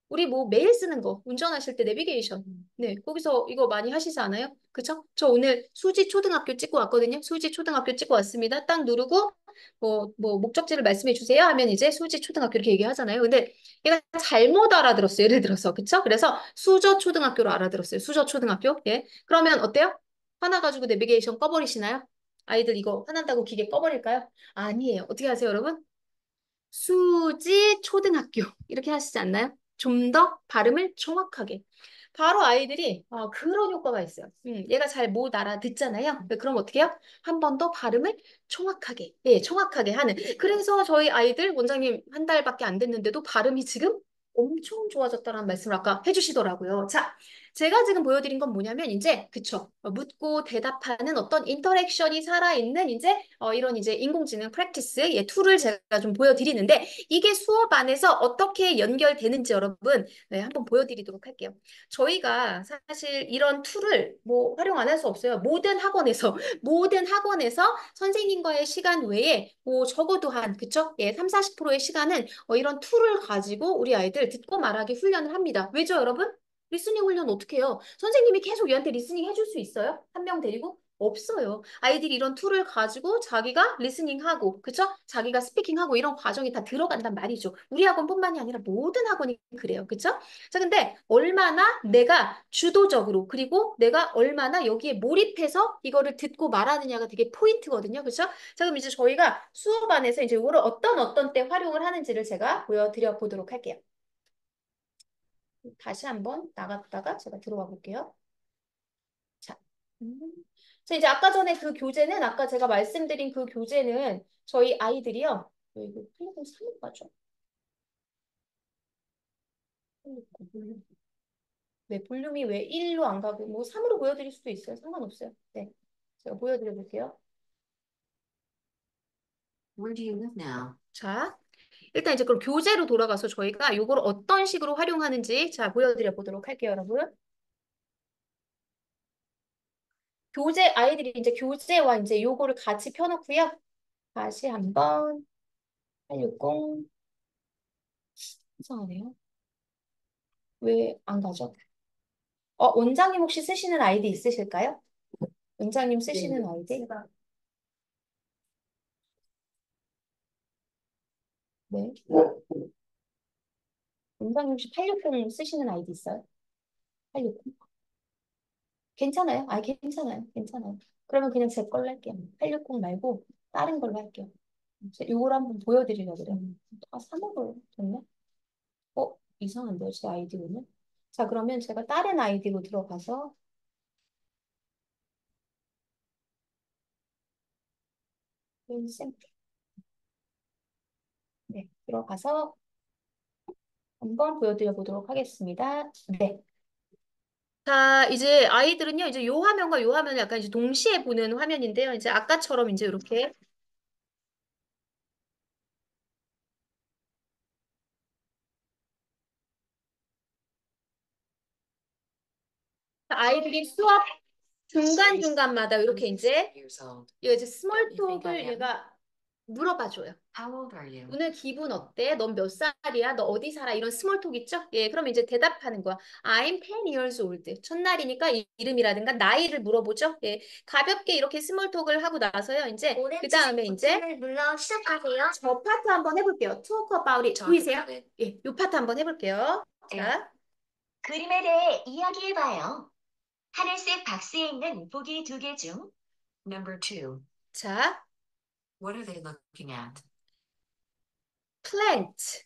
우리 뭐 매일 쓰는 거 운전하실 때 내비게이션 네 거기서 이거 많이 하시지 않아요? 그쵸? 저 오늘 수지 초등학교 찍고 왔거든요. 수지 초등학교 찍고 왔습니다. 딱 누르고 뭐 목적지를 말씀해 주세요 하면 이제 수지 초등학교 이렇게 얘기하잖아요. 근데 얘가 잘못 알아들었어요. 예를 들어서 그쵸? 그래서 수저 초등학교로 알아들었어요. 수저 초등학교 예 그러면 어때요? 화나가지고 내비게이션 꺼버리시나요? 아이들 이거 화난다고 기계 꺼버릴까요? 아니에요. 어떻게 하세요, 여러분? 수지 초등학교 이렇게 하시지 않나요? 좀 더 발음을 정확하게. 바로 아이들이 그런 효과가 있어요. 얘가 잘 못 알아듣잖아요. 네, 그럼 어떻게 해요? 한 번 더 발음을 정확하게, 예, 정확하게 하는. 그래서 저희 아이들 원장님 한 달밖에 안 됐는데도 발음이 지금 엄청 좋아졌다는 말씀을 아까 해주시더라고요. 자, 제가 지금 보여드린 건 뭐냐면 이제 그쵸 묻고 대답하는 어떤 인터랙션이 살아있는 이제 이런 이제 인공지능 프랙티스 예, 툴을 제가 좀 보여드리는데 이게 수업 안에서 어떻게 연결되는지 여러분 네, 한번 보여드리도록 할게요. 저희가 사실 이런 툴을 뭐 활용 안 할 수 없어요. 모든 학원에서 모든 학원에서 선생님과의 시간 외에 뭐 적어도 한 그쵸? 예, 3, 40%의 시간은 이런 툴을 가지고 우리 아이들 듣고 말하기 훈련을 합니다. 왜죠, 여러분? 리스닝 훈련 어떻게 해요? 선생님이 계속 얘한테 리스닝 해줄 수 있어요? 한 명 데리고? 없어요. 아이들이 이런 툴을 가지고 자기가 리스닝하고, 그쵸? 자기가 스피킹하고 이런 과정이 다 들어간단 말이죠. 우리 학원뿐만이 아니라 모든 학원이 그래요. 그쵸? 자, 근데 얼마나 내가 주도적으로, 그리고 내가 얼마나 여기에 몰입해서 이거를 듣고 말하느냐가 되게 포인트거든요. 그쵸? 자, 그럼 이제 저희가 수업 안에서 이제 이거를 어떤 때 활용을 하는지를 제가 보여드려 보도록 할게요. 다시 한번 나갔다가 제가 들어와 볼게요. 자, 음. 자, 이제 아까 전에 그 교재는 아까 제가 말씀드린 그 교재는 저희 아이들이요. 이거 플랫폼 3로 가죠. 네, 볼륨이 왜 1로 안 가고 뭐 3으로 보여드릴 수도 있어요. 상관없어요. 네, 제가 보여드려 볼게요. Where do you live now? 자, 일단 이제 그럼 교재로 돌아가서 저희가 이걸 어떤 식으로 활용하는지 자 보여드려 보도록 할게요, 여러분. 교재 아이들이 이제 교재와 이제 요거를 같이 펴놓고요. 다시 한번 860 이상하네요. 왜 안 가죠? 원장님 혹시 쓰시는 아이디 있으실까요? 원장님 쓰시는 아이디? 네. 원장님 혹시 860 쓰시는 아이디 있어요? 860? 괜찮아요? 괜찮아요. 괜찮아요. 그러면 그냥 제 걸로 할게요. 860 말고 다른 걸로 할게요. 이걸 한번 보여드리려고 그래요. 3으로 됐네? 이상한데요, 제 아이디로는? 자, 그러면 제가 다른 아이디로 들어가서 쌤, 네, 들어가서 한번 보여드려 보도록 하겠습니다. 네. 자, 이제 아이들은요, 이제 요 화면과 요 화면을 약간 이제 동시에 보는 화면인데요. 이제 아까처럼 이제 이렇게 아이들이 수업 중간중간마다 이렇게 이제 이거 이제 스몰톡을 얘가 물어봐줘요. How old are you? 오늘 기분 어때? 넌 몇 살이야? 너 어디 살아? 이런 스몰톡 있죠? 예, 그럼 이제 대답하는 거야. I'm 10 years old. 첫날이니까 이름이라든가 나이를 물어보죠. 예, 가볍게 이렇게 스몰톡을 하고 나서요. 이제 그 다음에 이제 눌러 시작하세요. 저 파트 한번 해볼게요. Talk about it. 보이세요? 예, 요 파트 한번 해볼게요. 자, 그림에 대해 이야기해봐요. 하늘색 박스에 있는 보기 2개 중 Number 2. 자, What are they looking at? plant.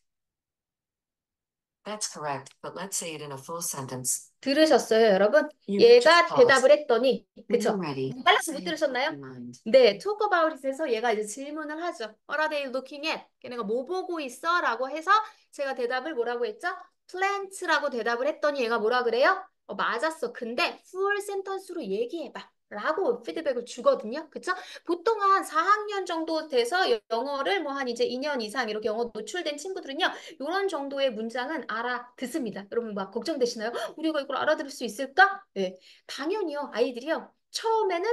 That's correct, but let's say it in a full sentence. 들으셨어요, 여러분? You 얘가 just pause. 대답을 했더니, When 그쵸? you're ready, 빨라서 못 say it with 들으셨나요? your mind. 네, talk about it에서 얘가 이제 질문을 하죠. What are they looking at? 걔네가 뭐 보고 있어? 라고 해서 제가 대답을 뭐라고 했죠? Plants라고 대답을 했더니 얘가 뭐라 그래요? 맞았어. 근데 full sentence로 얘기해봐. 라고 피드백을 주거든요. 그쵸? 보통 한 4학년 정도 돼서 영어를 뭐 한 이제 2년 이상 이렇게 영어 노출된 친구들은요. 이런 정도의 문장은 알아듣습니다. 여러분 막 걱정되시나요? 우리가 이걸 알아들을 수 있을까? 네, 당연히요. 아이들이요. 처음에는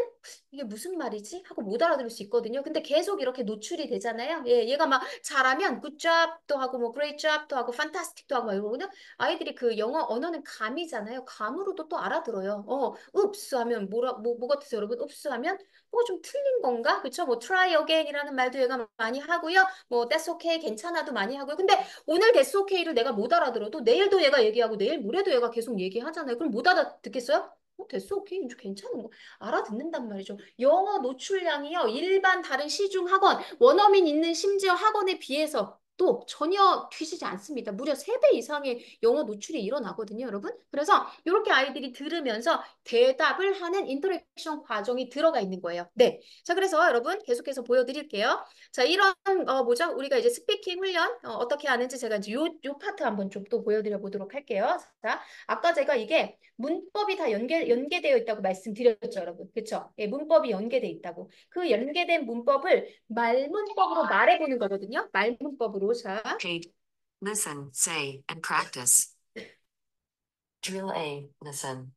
이게 무슨 말이지? 하고 못 알아들을 수 있거든요. 근데 계속 이렇게 노출이 되잖아요. 예, 얘가 막 잘하면 good job도 하고 뭐 great job도 하고 fantastic도 하고 막 이러거든요. 아이들이 그 영어 언어는 감이잖아요. 감으로도 또 알아들어요. oops 하면 뭐 같으세요, 여러분? oops 하면 뭐가 좀 틀린 건가? 그쵸? 뭐 try again이라는 말도 얘가 많이 하고요. 뭐 that's okay, 괜찮아도 많이 하고요. 근데 오늘 that's okay를 내가 못 알아들어도 내일도 얘가 얘기하고 내일 모레도 얘가 계속 얘기하잖아요. 그럼 못 알아듣겠어요? 됐어, 오케이, 이제 괜찮은 거 알아듣는단 말이죠. 영어 노출량이요, 일반 다른 시중 학원, 원어민 있는 심지어 학원에 비해서 또 전혀 뒤지지 않습니다. 무려 3배 이상의 영어 노출이 일어나거든요, 여러분. 그래서 이렇게 아이들이 들으면서 대답을 하는 인터랙션 과정이 들어가 있는 거예요. 네. 자, 그래서 여러분 계속해서 보여드릴게요. 자, 이런 뭐죠? 우리가 이제 스피킹 훈련 어떻게 하는지 제가 이제 요 파트 한번 좀 또 보여드려 보도록 할게요. 자, 아까 제가 이게 문법이 다 연계되어 있다고 말씀드렸죠, 여러분. 그쵸? 예, 문법이 연계되어 있다고. 그 연계된 문법을 말문법으로 말해보는 거거든요. 말문법으로. 자, Page. Listen, say, and practice. Drill A. Listen.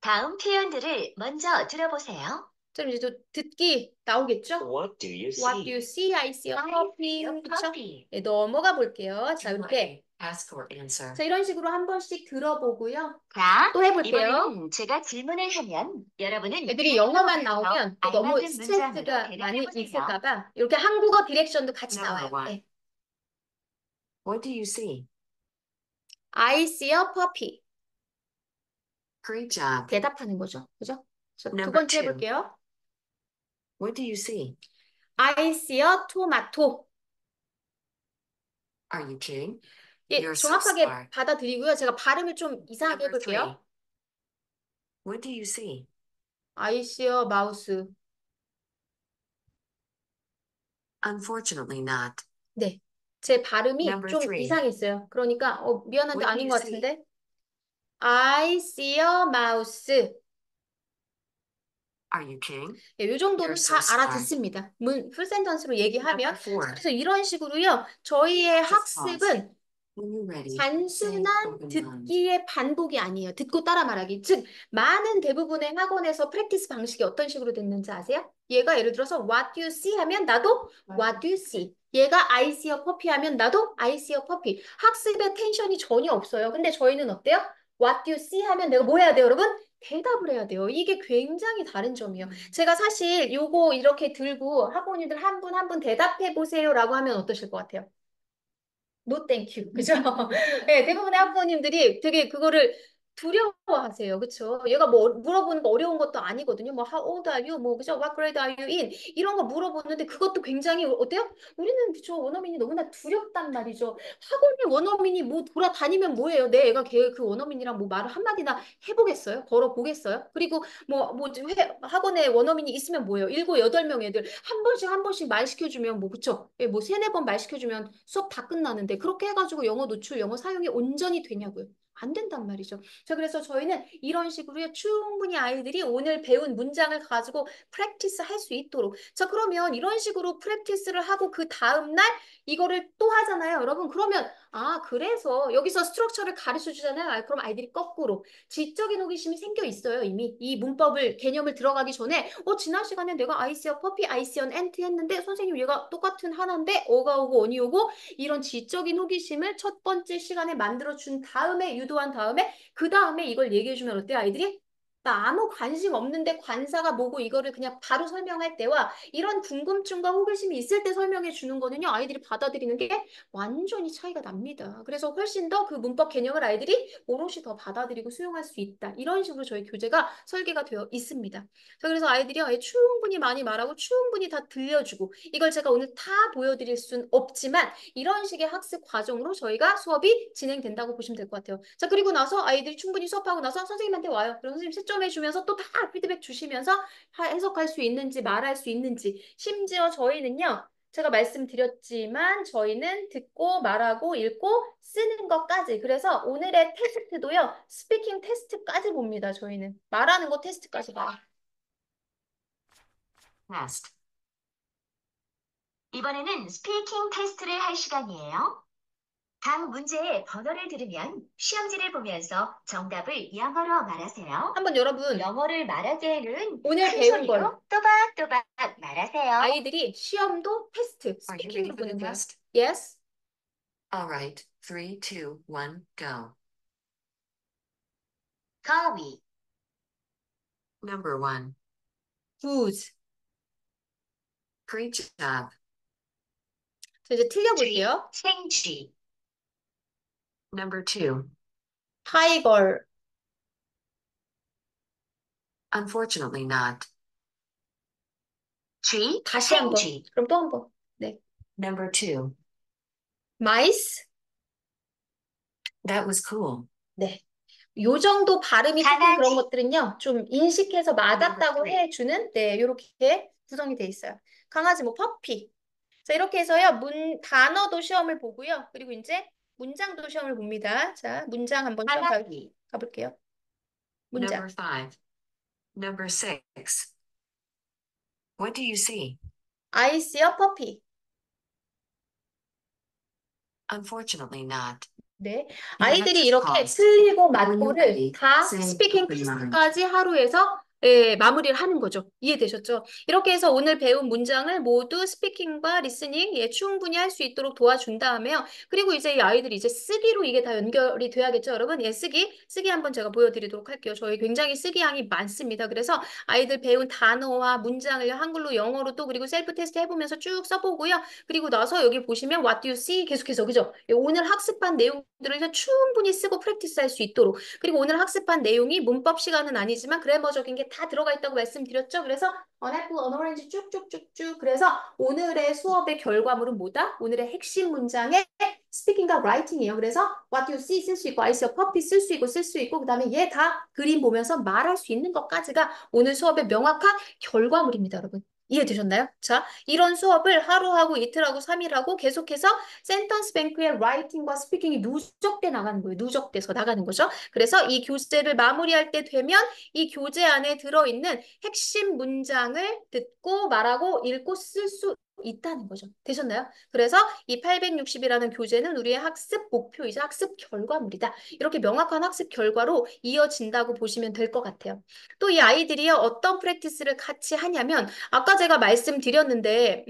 다음 표현들을 먼저 들어보세요. 좀 이제 또 듣기 나오겠죠? What do you What do see? you see? I see a puppy. A 그쵸? puppy. 예, 넘어가 볼게요. 자, Drill 이렇게. A. Ask or answer. 자, 이런 식으로 한 번씩 들어보고요. 자, 또 해볼게요. 이번에는 제가 질문을 하면 여러분은 애들이 영어만 계속해서 나오면 또 너무 알맞은 스트레스가 문장으로 많이 대답해보세요. 있을까봐 이렇게 한국어 디렉션도 같이 Number 나와요. one. 예. What do you see? I see a puppy. Great job. 대답하는 거죠. 그죠? 자, 두 Number 번째 two. 해볼게요. What do you see? I see a tomato. Are you kidding? 예, You're so 정확하게 smart. 받아들이고요. 제가 발음을 좀 이상하게 Number three. 해볼게요. What do you see? I see a mouse. Unfortunately not. 네, 제 발음이 Number 좀 three. 이상했어요. 그러니까 미안한데 What do 아닌 you 것 see? 같은데. I see a mouse. Are you kidding? 예, 이 정도는 You're so 다 smart. 알아듣습니다. 풀센텐스로 얘기하면. Number four. 그래서 이런 식으로요. 저희의 Just pause. 학습은 When you're ready, say 단순한 open mind. 듣기의 반복이 아니에요. 듣고 따라 말하기. 즉, 많은 대부분의 학원에서 프랙티스 방식이 어떤 식으로 됐는지 아세요? 얘가 예를 들어서 what do you see 하면 나도 what do you see. 얘가 I see a puppy 하면 나도 I see a puppy. 학습에 텐션이 전혀 없어요. 근데 저희는 어때요? what do you see 하면 내가 뭐 해야 돼요, 여러분? 대답을 해야 돼요. 이게 굉장히 다른 점이에요. 제가 사실 요거 이렇게 들고 학원이들 한 분 한 분 대답해 보세요라고 하면 어떠실 것 같아요? 노 땡큐. 그죠? 네, 대부분의 학부모님들이 되게 그거를 두려워하세요. 그쵸? 얘가 뭐 물어보는 거 어려운 것도 아니거든요. 뭐 how old are you? 뭐 그죠? What grade are you in? 이런 거 물어보는데 그것도 굉장히 어때요? 우리는 그죠? 원어민이 너무나 두렵단 말이죠. 학원에 원어민이 뭐 돌아다니면 뭐예요? 내 애가 그 원어민이랑 뭐 말을 한마디나 해보겠어요? 걸어보겠어요? 그리고 학원에 원어민이 있으면 뭐예요? 7, 8명 애들 한 번씩 말 시켜주면 뭐 그쵸? 예, 뭐 3, 4번 말 시켜주면 수업 다 끝나는데 그렇게 해가지고 영어 노출, 영어 사용이 온전히 되냐고요? 안 된단 말이죠. 자, 그래서 저희는 이런 식으로 충분히 아이들이 오늘 배운 문장을 가지고 프랙티스 할 수 있도록. 자, 그러면 이런 식으로 프랙티스를 하고 그 다음날 이거를 또 하잖아요. 여러분, 그러면 그래서 여기서 스트럭처를 가르쳐 주잖아요. 그럼 아이들이 거꾸로 지적인 호기심이 생겨 있어요. 이미 이 문법을 개념을 들어가기 전에 지난 시간에 내가 I see a puppy, I see an ant 했는데 선생님 얘가 똑같은 하나인데 어가 오고 언이 오고 이런 지적인 호기심을 첫 번째 시간에 만들어 준 다음에 유도한 다음에 그 다음에 이걸 얘기해 주면 어때요, 아이들이? 나 아무 관심 없는데 관사가 뭐고 이거를 그냥 바로 설명할 때와 이런 궁금증과 호기심이 있을 때 설명해 주는 거는요, 아이들이 받아들이는 게 완전히 차이가 납니다. 그래서 훨씬 더 그 문법 개념을 아이들이 오롯이 더 받아들이고 수용할 수 있다. 이런 식으로 저희 교재가 설계가 되어 있습니다. 자, 그래서 아이들이요, 충분히 많이 말하고 충분히 다 들려주고 이걸 제가 오늘 다 보여드릴 순 없지만 이런 식의 학습 과정으로 저희가 수업이 진행된다고 보시면 될 것 같아요. 자, 그리고 나서 아이들이 충분히 수업하고 나서 선생님한테 와요. 그럼 선생님 채점해 주면서 또 다 피드백 주시면서 해석할 수 있는지 말할 수 있는지 심지어 저희는요. 제가 말씀드렸지만 저희는 듣고 말하고 읽고 쓰는 것까지 그래서 오늘의 테스트도요. 스피킹 테스트까지 봅니다. 저희는 말하는 거 테스트까지 봐요. Test. 이번에는 스피킹 테스트를 할 시간이에요. 각 문제의 번호를 들으면 시험지를 보면서 정답을 영어로 말하세요. 한번 여러분 영어를 말할 때에는 오늘 큰 배운 소리로 걸 또박또박 말하세요. 아이들이 시험도 테스트, Are you ready 스피킹도 for the 보는 거예요. test? Yes. All right. 3, 2, 1, go. 거위, Number 1. Good. Great job. 자, 이제 쥐, 틀려볼게요. 생쥐, Number 2. Tiger. Unfortunately not. 쥐, 다시 한번. 생쥐, 그럼 또 한 번. 네. Number 2. Mice. That was cool. 네. 요 정도 발음이 조금 강아지. 그런 것들은요, 좀 인식해서 맞았다고 Number 3. 해주는, 네, 요렇게 구성이 돼 있어요. 강아지, 뭐, 퍼피. 자, 이렇게 해서요, 단어도 시험을 보고요. 그리고 이제 문장도 시험을 봅니다. 자, 문장 한번 시험 강아지, 가볼게요. Number 문장. 5. Number 6. What do you see? I see a puppy. Unfortunately not. 네. You have 아이들이 to 이렇게 pause. 틀리고 When you're 맞고를 ready, 다 say 스피킹 open mind. 테스트까지 하루에서 마무리를 하는 거죠. 이해되셨죠? 이렇게 해서 오늘 배운 문장을 모두 스피킹과 리스닝 충분히 할 수 있도록 도와준 다음에요. 그리고 이제 이 아이들이 이제 쓰기로 이게 다 연결이 돼야겠죠, 여러분? 쓰기 한번 제가 보여드리도록 할게요. 저희 굉장히 쓰기 양이 많습니다. 그래서 아이들 배운 단어와 문장을 한글로 영어로 또 그리고 셀프 테스트 해보면서 쭉 써보고요. 그리고 나서 여기 보시면 What do you see? 계속해서 그죠? 오늘 학습한 내용들을 충분히 쓰고 프랙티스 할 수 있도록 그리고 오늘 학습한 내용이 문법 시간은 아니지만 그래머적인 게 다 들어가 있다고 말씀드렸죠. 그래서 an apple, an orange 쭉쭉쭉쭉 그래서 오늘의 수업의 결과물은 뭐다? 오늘의 핵심 문장의 스피킹과 라이팅이에요. 그래서 what you see 쓸 수 있고 I see a puppy 쓸 수 있고 그 다음에 얘 다 그림 보면서 말할 수 있는 것까지가 오늘 수업의 명확한 결과물입니다, 여러분. 이해되셨나요? 자, 이런 수업을 하루하고 이틀하고 3일하고 계속해서 센턴스 뱅크의 라이팅과 스피킹이 누적돼 나가는 거예요. 누적돼서 나가는 거죠. 그래서 이 교재를 마무리할 때 되면 이 교재 안에 들어있는 핵심 문장을 듣고 말하고 읽고 쓸 수 있다는 거죠. 되셨나요? 그래서 이 860이라는 교재는 우리의 학습 목표이자 학습 결과물이다. 이렇게 명확한 학습 결과로 이어진다고 보시면 될 것 같아요. 또 이 아이들이요, 어떤 프랙티스를 같이 하냐면 아까 제가 말씀드렸는데,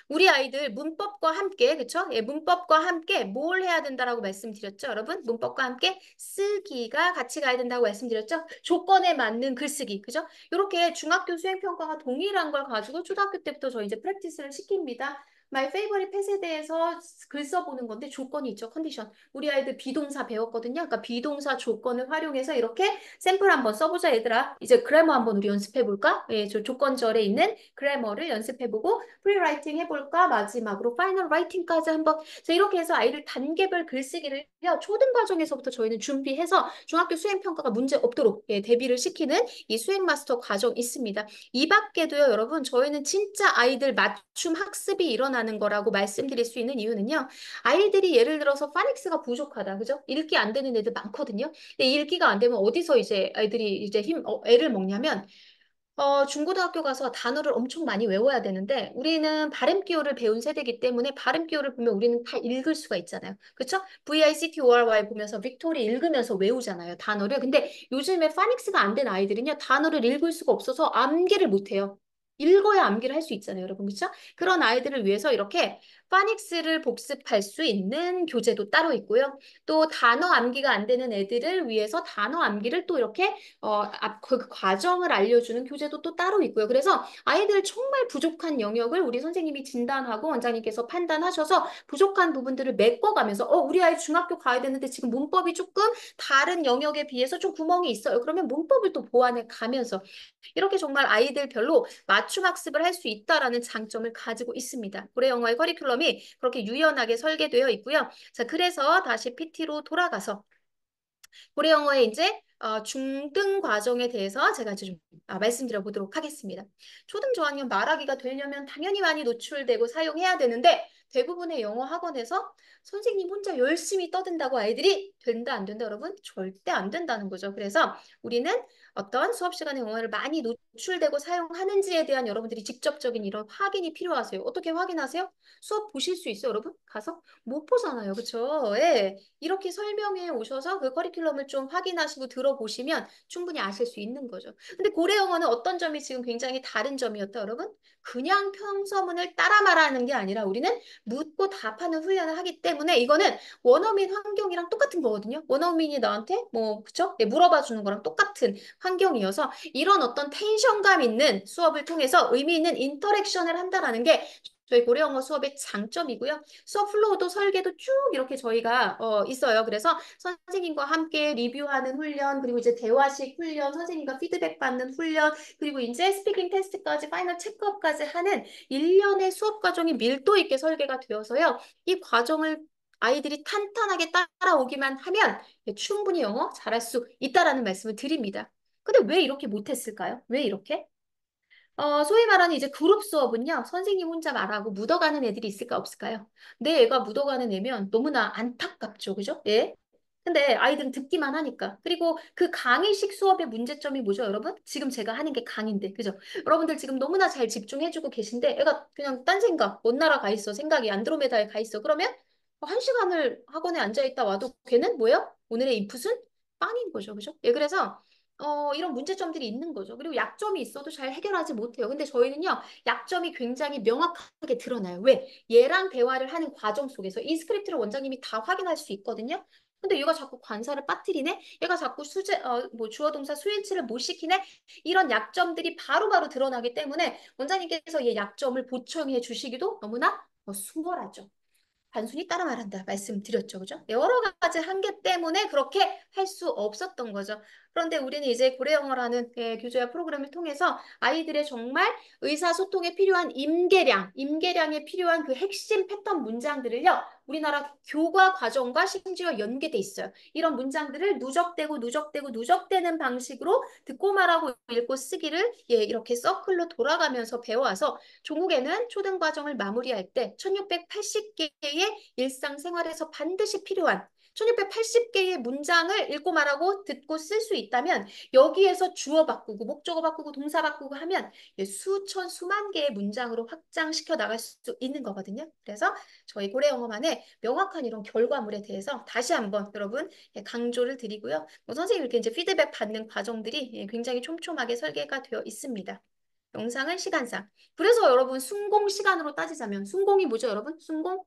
우리 아이들 문법과 함께, 그쵸? 예, 문법과 함께 뭘 해야 된다라고 말씀드렸죠, 여러분? 문법과 함께 쓰기가 같이 가야 된다고 말씀드렸죠? 조건에 맞는 글쓰기, 그죠? 이렇게 중학교 수행평가가 동일한 걸 가지고 초등학교 때부터 저 이제 프랙티스를 시킵니다. My favorite pet에 대해서 글 써보는 건데 조건이 있죠, 컨디션. 우리 아이들 비동사 배웠거든요. 그러니까 비동사 조건을 활용해서 이렇게 샘플 한번 써보자, 얘들아. 이제 그래머 한번 우리 연습해볼까? 예, 저 조건절에 있는 그래머를 연습해보고 프리라이팅 해볼까? 마지막으로 파이널 라이팅까지 한번. 자, 이렇게 해서 아이들 단계별 글쓰기를 초등 과정에서부터 저희는 준비해서 중학교 수행평가가 문제 없도록 대비를 시키는 이 수행마스터 과정 있습니다. 이 밖에도요, 여러분, 저희는 진짜 아이들 맞춤 학습이 일어나는 거라고 말씀드릴 수 있는 이유는요. 아이들이 예를 들어서 파닉스가 부족하다, 그죠? 읽기 안 되는 애들 많거든요. 근데 읽기가 안 되면 어디서 이제 아이들이 이제 애를 먹냐면 중고등학교 가서 단어를 엄청 많이 외워야 되는데 우리는 발음 기호를 배운 세대이기 때문에 발음 기호를 보면 우리는 다 읽을 수가 있잖아요. 그렇죠? VICTORY 보면서 빅토리 읽으면서 외우잖아요. 단어를. 근데 요즘에 파닉스가 안 된 아이들은요. 단어를 읽을 수가 없어서 암기를 못 해요. 읽어야 암기를 할 수 있잖아요, 여러분. 그렇죠? 그런 아이들을 위해서 이렇게 파닉스를 복습할 수 있는 교재도 따로 있고요. 또 단어 암기가 안 되는 애들을 위해서 단어 암기를 또 이렇게 그 과정을 알려주는 교재도 또 따로 있고요. 그래서 아이들 정말 부족한 영역을 우리 선생님이 진단하고 원장님께서 판단하셔서 부족한 부분들을 메꿔가면서 우리 아이 중학교 가야 되는데 지금 문법이 조금 다른 영역에 비해서 좀 구멍이 있어요. 그러면 문법을 또 보완해 가면서 이렇게 정말 아이들별로 맞춤 학습을 할 수 있다라는 장점을 가지고 있습니다. 고래 영어의 커리큘럼이 그렇게 유연하게 설계되어 있고요. 자, 그래서 다시 PT로 돌아가서 고래 영어의 이제 중등 과정에 대해서 제가 좀 말씀드려 보도록 하겠습니다. 초등 저학년 말하기가 되려면 당연히 많이 노출되고 사용해야 되는데 대부분의 영어 학원에서 선생님 혼자 열심히 떠든다고 아이들이 된다 안 된다 여러분? 절대 안 된다는 거죠. 그래서 우리는 어떤 수업 시간에 영어를 많이 노출되고 사용하는지에 대한 여러분들이 직접적인 이런 확인이 필요하세요. 어떻게 확인하세요? 수업 보실 수 있어요, 여러분? 가서? 못 보잖아요. 그쵸? 예. 이렇게 설명해 오셔서 그 커리큘럼을 좀 확인하시고 들어보시면 충분히 아실 수 있는 거죠. 근데 고래 영어는 어떤 점이 지금 굉장히 다른 점이었다, 여러분? 그냥 평서문을 따라 말하는 게 아니라 우리는 묻고 답하는 훈련을 하기 때문에 이거는 원어민 환경이랑 똑같은 거거든요. 원어민이 나한테 그쵸? 네, 물어봐 주는 거랑 똑같은 환경이어서 이런 어떤 텐션감 있는 수업을 통해서 의미 있는 인터랙션을 한다라는 게 저희 고래 영어 수업의 장점이고요. 수업 플로우도 설계도 쭉 이렇게 저희가 있어요. 그래서 선생님과 함께 리뷰하는 훈련, 그리고 이제 대화식 훈련, 선생님과 피드백 받는 훈련, 그리고 이제 스피킹 테스트까지 파이널 체크업까지 하는 일련의 수업 과정이 밀도 있게 설계가 되어서요. 이 과정을 아이들이 탄탄하게 따라오기만 하면 충분히 영어 잘할 수 있다라는 말씀을 드립니다. 근데 왜 이렇게 못했을까요? 왜 이렇게? 소위 말하는 이제 그룹 수업은요, 선생님 혼자 말하고 묻어가는 애들이 있을까 없을까요? 내 애가 묻어가는 애면 너무나 안타깝죠, 그죠? 예? 근데 아이들은 듣기만 하니까. 그리고 그 강의식 수업의 문제점이 뭐죠, 여러분? 지금 제가 하는 게 강의인데, 그죠? 여러분들 지금 너무나 잘 집중해주고 계신데, 애가 그냥 딴 생각, 먼 나라 가 있어, 생각이 안드로메다에 가 있어. 그러면 한 시간을 학원에 앉아있다 와도 걔는 뭐예요? 오늘의 인풋은 빵인 거죠, 그죠? 예, 그래서 이런 문제점들이 있는 거죠. 그리고 약점이 있어도 잘 해결하지 못해요. 근데 저희는요, 약점이 굉장히 명확하게 드러나요. 왜? 얘랑 대화를 하는 과정 속에서 이 스크립트를 원장님이 다 확인할 수 있거든요. 근데 얘가 자꾸 관사를 빠뜨리네? 얘가 자꾸 주어 동사 수일치를 못 시키네? 이런 약점들이 바로바로 드러나기 때문에 원장님께서 얘 약점을 보충해 주시기도 너무나 수월하죠. 단순히 따라 말한다 말씀드렸죠. 그죠? 여러 가지 한계 때문에 그렇게 할 수 없었던 거죠. 그런데 우리는 이제 고래 영어라는 교재와 프로그램을 통해서 아이들의 정말 의사소통에 필요한 임계량에 필요한 그 핵심 패턴 문장들을요. 우리나라 교과 과정과 심지어 연계돼 있어요. 이런 문장들을 누적되는 방식으로 듣고 말하고 읽고 쓰기를 이렇게 서클로 돌아가면서 배워와서 종국에는 초등 과정을 마무리할 때 1680개의 일상생활에서 반드시 필요한 1680개의 문장을 읽고 말하고 듣고 쓸 수 있다면 여기에서 주어 바꾸고 목적어 바꾸고 동사 바꾸고 하면 수천 수만 개의 문장으로 확장시켜 나갈 수 있는 거거든요. 그래서 저희 고래 영어만의 명확한 이런 결과물에 대해서 다시 한번 여러분 강조를 드리고요. 선생님 이렇게 이제 피드백 받는 과정들이 굉장히 촘촘하게 설계가 되어 있습니다. 영상은 시간상. 그래서 여러분 순공 시간으로 따지자면 순공이 뭐죠, 여러분? 순공?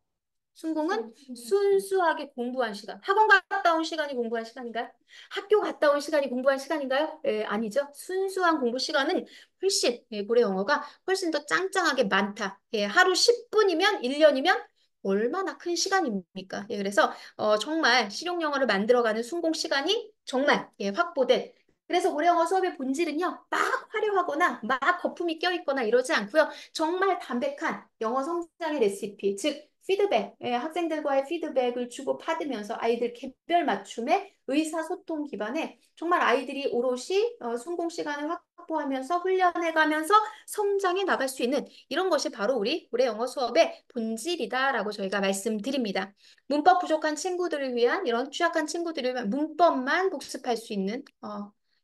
순공은 순수하게 공부한 시간. 학원 갔다 온 시간이 공부한 시간인가요? 학교 갔다 온 시간이 공부한 시간인가요? 아니죠. 순수한 공부 시간은 훨씬, 고래 영어가 훨씬 더 짱짱하게 많다. 하루 10분이면 1년이면 얼마나 큰 시간입니까? 그래서 정말 실용 영어를 만들어가는 순공 시간이 정말 확보된 그래서 고래 영어 수업의 본질은요, 막 화려하거나 막 거품이 껴있거나 이러지 않고요. 정말 담백한 영어 성장의 레시피, 즉 피드백, 학생들과의 피드백을 주고받으면서 아이들 개별 맞춤의 의사소통 기반에 정말 아이들이 오롯이 순공 시간을 확보하면서 훈련해가면서 성장해 나갈 수 있는 이런 것이 바로 우리 고래 영어 수업의 본질이다라고 저희가 말씀드립니다. 문법 부족한 친구들을 위한 이런 취약한 친구들을 위한 문법만 복습할 수 있는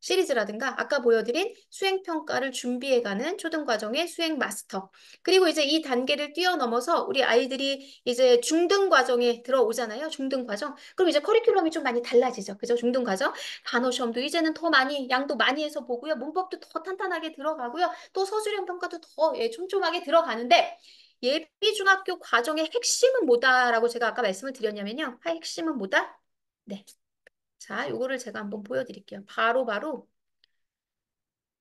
시리즈라든가 아까 보여드린 수행평가를 준비해가는 초등과정의 수행 마스터 그리고 이제 이 단계를 뛰어넘어서 우리 아이들이 이제 중등과정에 들어오잖아요. 중등과정. 그럼 이제 커리큘럼이 좀 많이 달라지죠. 그죠? 중등과정. 단어 시험도 이제는 더 많이 양도 많이 해서 보고요. 문법도 더 탄탄하게 들어가고요. 또 서술형 평가도 더 촘촘하게 들어가는데 예비중학교 과정의 핵심은 뭐다라고 제가 아까 말씀을 드렸냐면요. 핵심은 뭐다? 네. 자, 요거를 제가 한번 보여드릴게요. 바로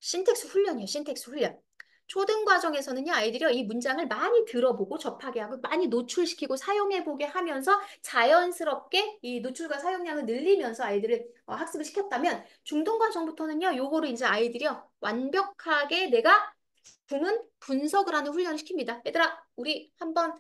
신텍스 훈련이에요. 신텍스 훈련. 초등 과정에서는요, 아이들이요, 이 문장을 많이 들어보고 접하게 하고 많이 노출시키고 사용해보게 하면서 자연스럽게 이 노출과 사용량을 늘리면서 아이들을 학습을 시켰다면 중등 과정부터는요, 요거를 이제 아이들이요, 완벽하게 내가 구문 분석을 하는 훈련을 시킵니다. 얘들아, 우리 한번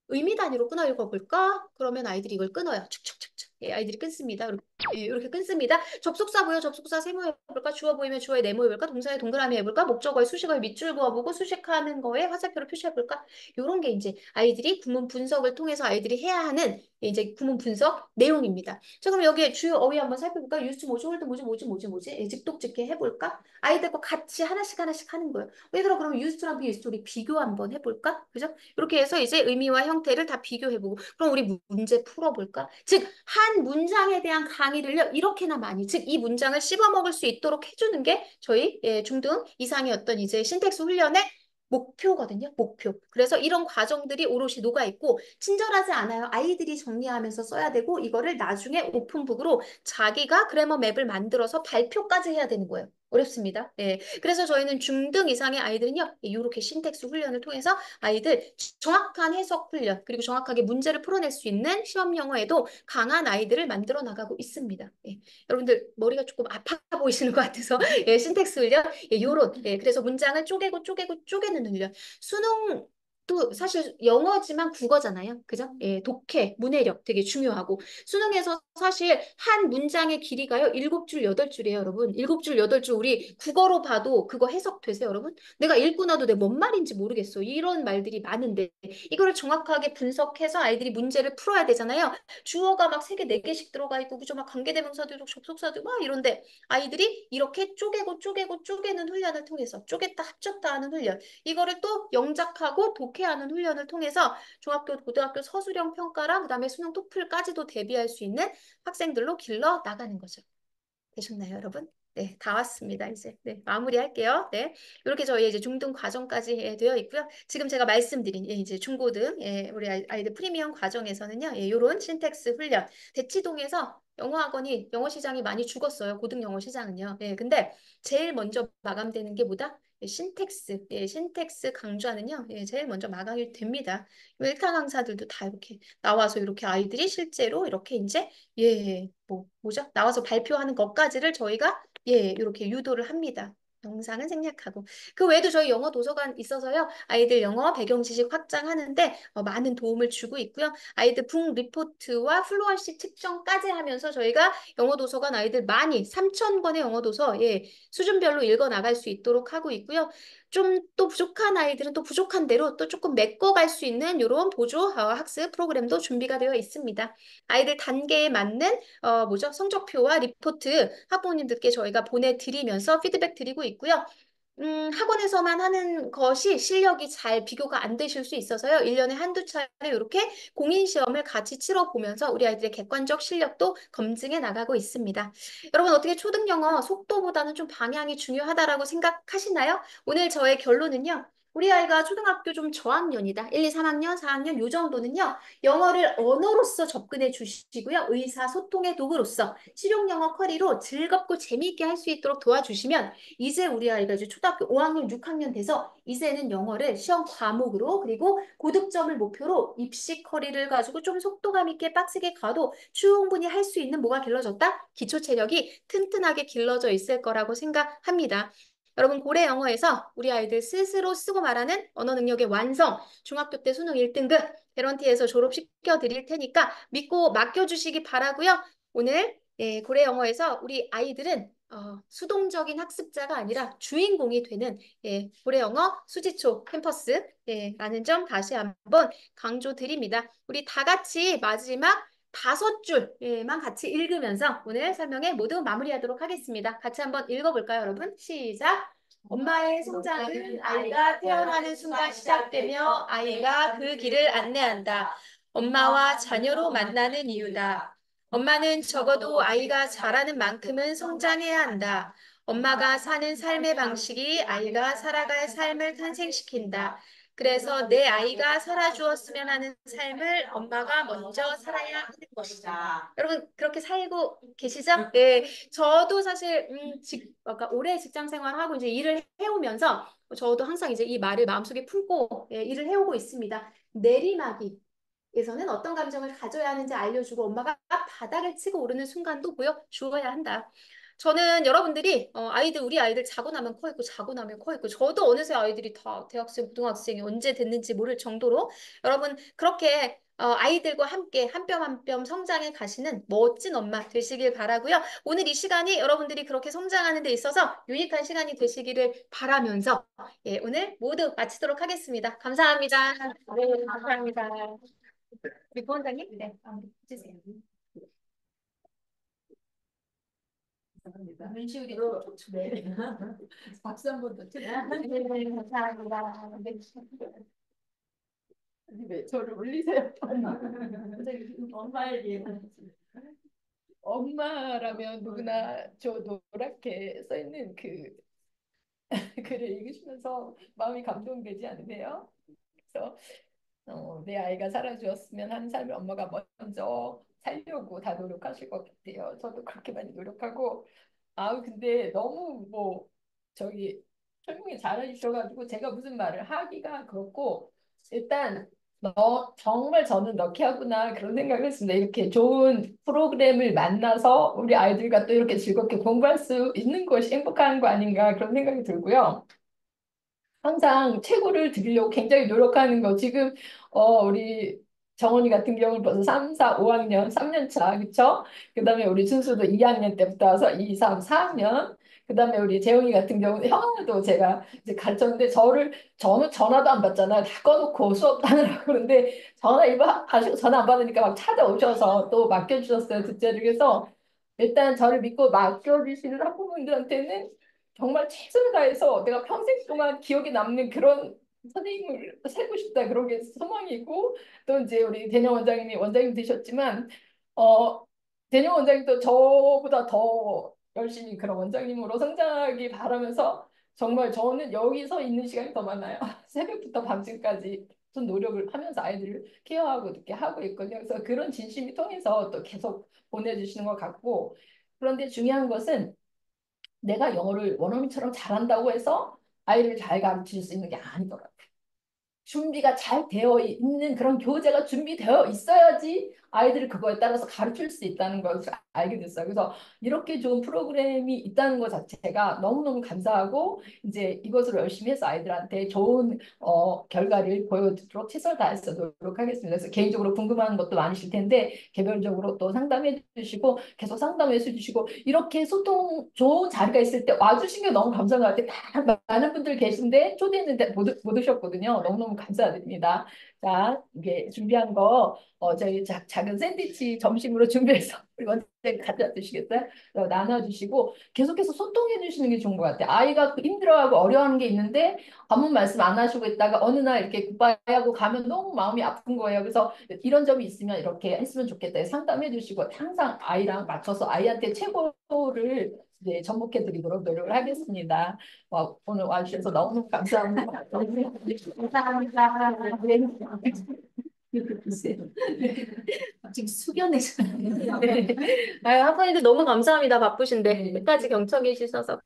의미 단위로 끊어 읽어볼까? 그러면 아이들이 이걸 끊어요. 축축축축. 예, 아이들이 끊습니다. 이렇게, 예, 이렇게 끊습니다. 접속사 보여, 접속사 세모 해볼까? 주어 보이면 주어에 네모 해볼까? 동사에 동그라미 해볼까? 목적어에 수식어에 밑줄 그어보고 수식하는 거에 화살표로 표시해볼까? 요런 게 이제 아이들이 구문 분석을 통해서 아이들이 해야 하는 이제 구문 분석 내용입니다. 자, 그럼 여기에 주요 어휘 한번 살펴볼까? 유스 뭐지, 홀드 뭐지? 예, 직독직해 해볼까? 아이들과 같이 하나씩 하는 거예요. 얘들아, 그럼 유스랑 비유스 우리 비교 한번 해볼까? 그죠? 이렇게 해서 이제 의미와 형태를 다 비교해보고 그럼 우리 문제 풀어볼까? 즉, 한 문장에 대한 강의를요, 이렇게나 많이, 즉, 이 문장을 씹어먹을 수 있도록 해주는 게 저희 중등 이상의 어떤 이제 신텍스 훈련의 목표거든요. 목표. 그래서 이런 과정들이 오롯이 녹아있고 친절하지 않아요. 아이들이 정리하면서 써야 되고 이거를 나중에 오픈북으로 자기가 그래머 맵을 만들어서 발표까지 해야 되는 거예요. 어렵습니다. 예. 그래서 저희는 중등 이상의 아이들은요, 이렇게 신텍스 훈련을 통해서 아이들 정확한 해석 훈련, 그리고 정확하게 문제를 풀어낼 수 있는 시험 영어에도 강한 아이들을 만들어 나가고 있습니다. 예. 여러분들 머리가 조금 아파 보이시는 것 같아서 예, 신텍스 훈련, 예, 요런, 예, 그래서 문장을 쪼개는 훈련. 수능도 사실 영어지만 국어잖아요. 그죠? 예, 독해, 문해력 되게 중요하고 수능에서 사실 한 문장의 길이가요, 7줄, 8줄이에요, 여러분. 7줄, 8줄 우리 국어로 봐도 그거 해석되세요, 여러분? 내가 읽고 나도 내가 뭔 말인지 모르겠어. 이런 말들이 많은데 이거를 정확하게 분석해서 아이들이 문제를 풀어야 되잖아요. 주어가 막 3개, 4개씩 들어가 있고 그죠? 막 관계대명사도 있고 접속사도 막 이런데 아이들이 이렇게 쪼개는 훈련을 통해서 쪼갰다 합쳤다 하는 훈련 이거를 또 영작하고 독해하는 훈련을 통해서 중학교, 고등학교 서술형 평가랑 그다음에 수능 토플까지도 대비할 수 있는 학생들로 길러 나가는 거죠. 되셨나요, 여러분? 네, 다 왔습니다, 이제. 네, 마무리할게요. 네. 이렇게 저희 이제 중등 과정까지 되어 있고요. 지금 제가 말씀드린 이제 중고등 우리 아이들 프리미엄 과정에서는요. 요런 신텍스 훈련. 대치동에서 영어 학원이 영어 시장이 많이 죽었어요. 고등 영어 시장은요. 예, 근데 제일 먼저 마감되는 게 뭐다? 신텍스, 신텍스 강좌는요, 제일 먼저 마감이 됩니다. 일타 강사들도 다 이렇게 나와서 이렇게 아이들이 실제로 이렇게 이제 뭐죠? 나와서 발표하는 것까지를 저희가 이렇게 유도를 합니다. 영상은 생략하고. 그 외에도 저희 영어 도서관 있어서요. 아이들 영어 배경 지식 확장하는데 많은 도움을 주고 있고요. 아이들 북 리포트와 플루언시 측정까지 하면서 저희가 영어 도서관 아이들 많이 3,000권의 영어 도서 수준별로 읽어 나갈 수 있도록 하고 있고요. 좀 또 부족한 아이들은 또 부족한 대로 또 조금 메꿔갈 수 있는 이런 보조 학습 프로그램도 준비가 되어 있습니다. 아이들 단계에 맞는 성적표와 리포트 학부모님들께 저희가 보내드리면서 피드백 드리고 있고요. 학원에서만 하는 것이 실력이 잘 비교가 안 되실 수 있어서요. 1년에 한두 차례 이렇게 공인 시험을 같이 치러 보면서 우리 아이들의 객관적 실력도 검증해 나가고 있습니다. 여러분 어떻게 초등 영어 속도보다는 좀 방향이 중요하다라고 생각하시나요? 오늘 저의 결론은요. 우리 아이가 초등학교 좀 저학년이다. 1, 2, 3학년, 4학년 요 정도는요. 영어를 언어로서 접근해 주시고요. 의사소통의 도구로서 실용영어 커리로 즐겁고 재미있게 할 수 있도록 도와주시면 이제 우리 아이가 이제 초등학교 5학년, 6학년 돼서 이제는 영어를 시험 과목으로 그리고 고득점을 목표로 입시 커리를 가지고 좀 속도감 있게 빡세게 가도 충분히 할 수 있는 뭐가 길러졌다? 기초 체력이 튼튼하게 길러져 있을 거라고 생각합니다. 여러분 고래 영어에서 우리 아이들 스스로 쓰고 말하는 언어 능력의 완성, 중학교 때 수능 1등급 개런티에서 졸업시켜 드릴 테니까 믿고 맡겨주시기 바라고요. 오늘 고래 영어에서 우리 아이들은 수동적인 학습자가 아니라 주인공이 되는 고래 영어 수지초 캠퍼스 라는 점 다시 한번 강조드립니다. 우리 다 같이 마지막 5줄만 같이 읽으면서 오늘 설명회 모두 마무리하도록 하겠습니다. 같이 한번 읽어볼까요, 여러분? 시작! 엄마의 성장은 아이가 태어나는 순간 시작되며 아이가 그 길을 안내한다. 엄마와 자녀로 만나는 이유다. 엄마는 적어도 아이가 자라는 만큼은 성장해야 한다. 엄마가 사는 삶의 방식이 아이가 살아갈 삶을 탄생시킨다. 그래서 내 아이가 살아주었으면 하는 삶을 엄마가 먼저 살아야 하는 것이다. 여러분 그렇게 살고 계시죠? 네, 저도 사실 그러니까 오래 직장 생활하고 이제 일을 해오면서 저도 항상 이제 이 말을 마음속에 품고 일을 해오고 있습니다. 내리막이에서는 어떤 감정을 가져야 하는지 알려주고 엄마가 바닥을 치고 오르는 순간도 보여주어야 한다. 저는 여러분들이 우리 아이들 자고 나면 커 있고 자고 나면 커 있고 저도 어느새 아이들이 다 대학생, 고등학생이 언제 됐는지 모를 정도로 여러분 그렇게 아이들과 함께 한 뼘 한 뼘 성장해 가시는 멋진 엄마 되시길 바라고요. 오늘 이 시간이 여러분들이 그렇게 성장하는 데 있어서 유익한 시간이 되시기를 바라면서 예, 오늘 모두 마치도록 하겠습니다. 감사합니다. 네, 감사합니다. 우리 부원장님, 네, 해주세요. 눈시울이로 네. 박수 한번 더 쳐주세요. 네, 감사합니다. 네. 왜 저를 올리세요? 엄마에게 엄마라면 누구나 저 노랗게 써 있는 그 글을 읽으시면서 마음이 감동되지 않으세요? 그래서 내 아이가 살아주었으면 하는 삶을 엄마가 먼저 살려고 다 노력하실 것 같아요. 저도 그렇게 많이 노력하고 근데 너무 저기 설명이 잘해주셔가지고 제가 무슨 말을 하기가 그렇고 일단 정말 저는 럭키하구나 그런 생각을 했습니다. 이렇게 좋은 프로그램을 만나서 우리 아이들과 또 이렇게 즐겁게 공부할 수 있는 것이 행복한 거 아닌가 그런 생각이 들고요. 항상 최고를 드리려고 굉장히 노력하는 거. 지금 우리 정원이 같은 경우는 벌써 3, 4, 5학년, 3년 차, 그쵸? 그다음에 우리 준수도 2학년 때부터 와서 2, 3, 4학년. 그다음에 우리 재웅이 같은 경우는 형아도 제가 이제 가르쳤는데 저는 전화도 안 받잖아요. 다 꺼놓고 수업 하느라고 그런데 전화 일부 하시고 전화 안 받으니까 막 찾아오셔서 또 맡겨주셨어요. 둘째를. 그래서 일단 저를 믿고 맡겨주시는 학부모님들한테는 정말 최선을 다해서 내가 평생 동안 기억에 남는 그런 선생님을 살고 싶다 그런 게 소망이고 또 이제 우리 대녀 원장님이 원장님 되셨지만 어 대녀 원장님도 저보다 더 열심히 그런 원장님으로 성장하기 바라면서 정말 저는 여기서 있는 시간이 더 많아요. 새벽부터 밤중까지 좀 노력을 하면서 아이들을 케어하고 이렇게 하고 있거든요. 그래서 그런 진심이 통해서 또 계속 보내주시는 것 같고 그런데 중요한 것은 내가 영어를 원어민처럼 잘한다고 해서 아이를 잘 가르칠 수 있는 게 아니더라고요. 준비가 잘 되어 있는 그런 교재가 준비되어 있어야지 아이들을 그거에 따라서 가르칠 수 있다는 것을 알게 됐어요. 그래서 이렇게 좋은 프로그램이 있다는 것 자체가 너무너무 감사하고 이제 이것을 열심히 해서 아이들한테 좋은 결과를 보여드리도록 최선을 다해서 노력하겠습니다. 그래서 개인적으로 궁금한 것도 많으실 텐데 개별적으로 또 상담해 주시고 계속 상담해 주시고 이렇게 소통 좋은 자리가 있을 때 와주신 게 너무 감사한 것 같아요. 다 많은 분들 계신데 초대했는데 못 오셨거든요. 너무너무 감사드립니다. 자, 이게 준비한 거 저희 작은 샌드위치 점심으로 준비해서 우리 원장님 갖다 드시겠어요? 나눠주시고 계속해서 소통해 주시는 게 좋은 것 같아요. 아이가 힘들어하고 어려워하는 게 있는데 아무 말씀 안 하시고 있다가 어느 날 이렇게 굿바이하고 가면 너무 마음이 아픈 거예요. 그래서 이런 점이 있으면 이렇게 했으면 좋겠다 상담해 주시고 항상 아이랑 맞춰서 아이한테 최고를 이제 전복해 드리도록 노력을 하겠습니다. 오늘 와주셔서 너무 감사합니다. 감사합니다. 네. 글쎄요. 지금 숙연해서. 학부모님들 너무 감사합니다. 바쁘신데 끝까지 경청해 주셔서.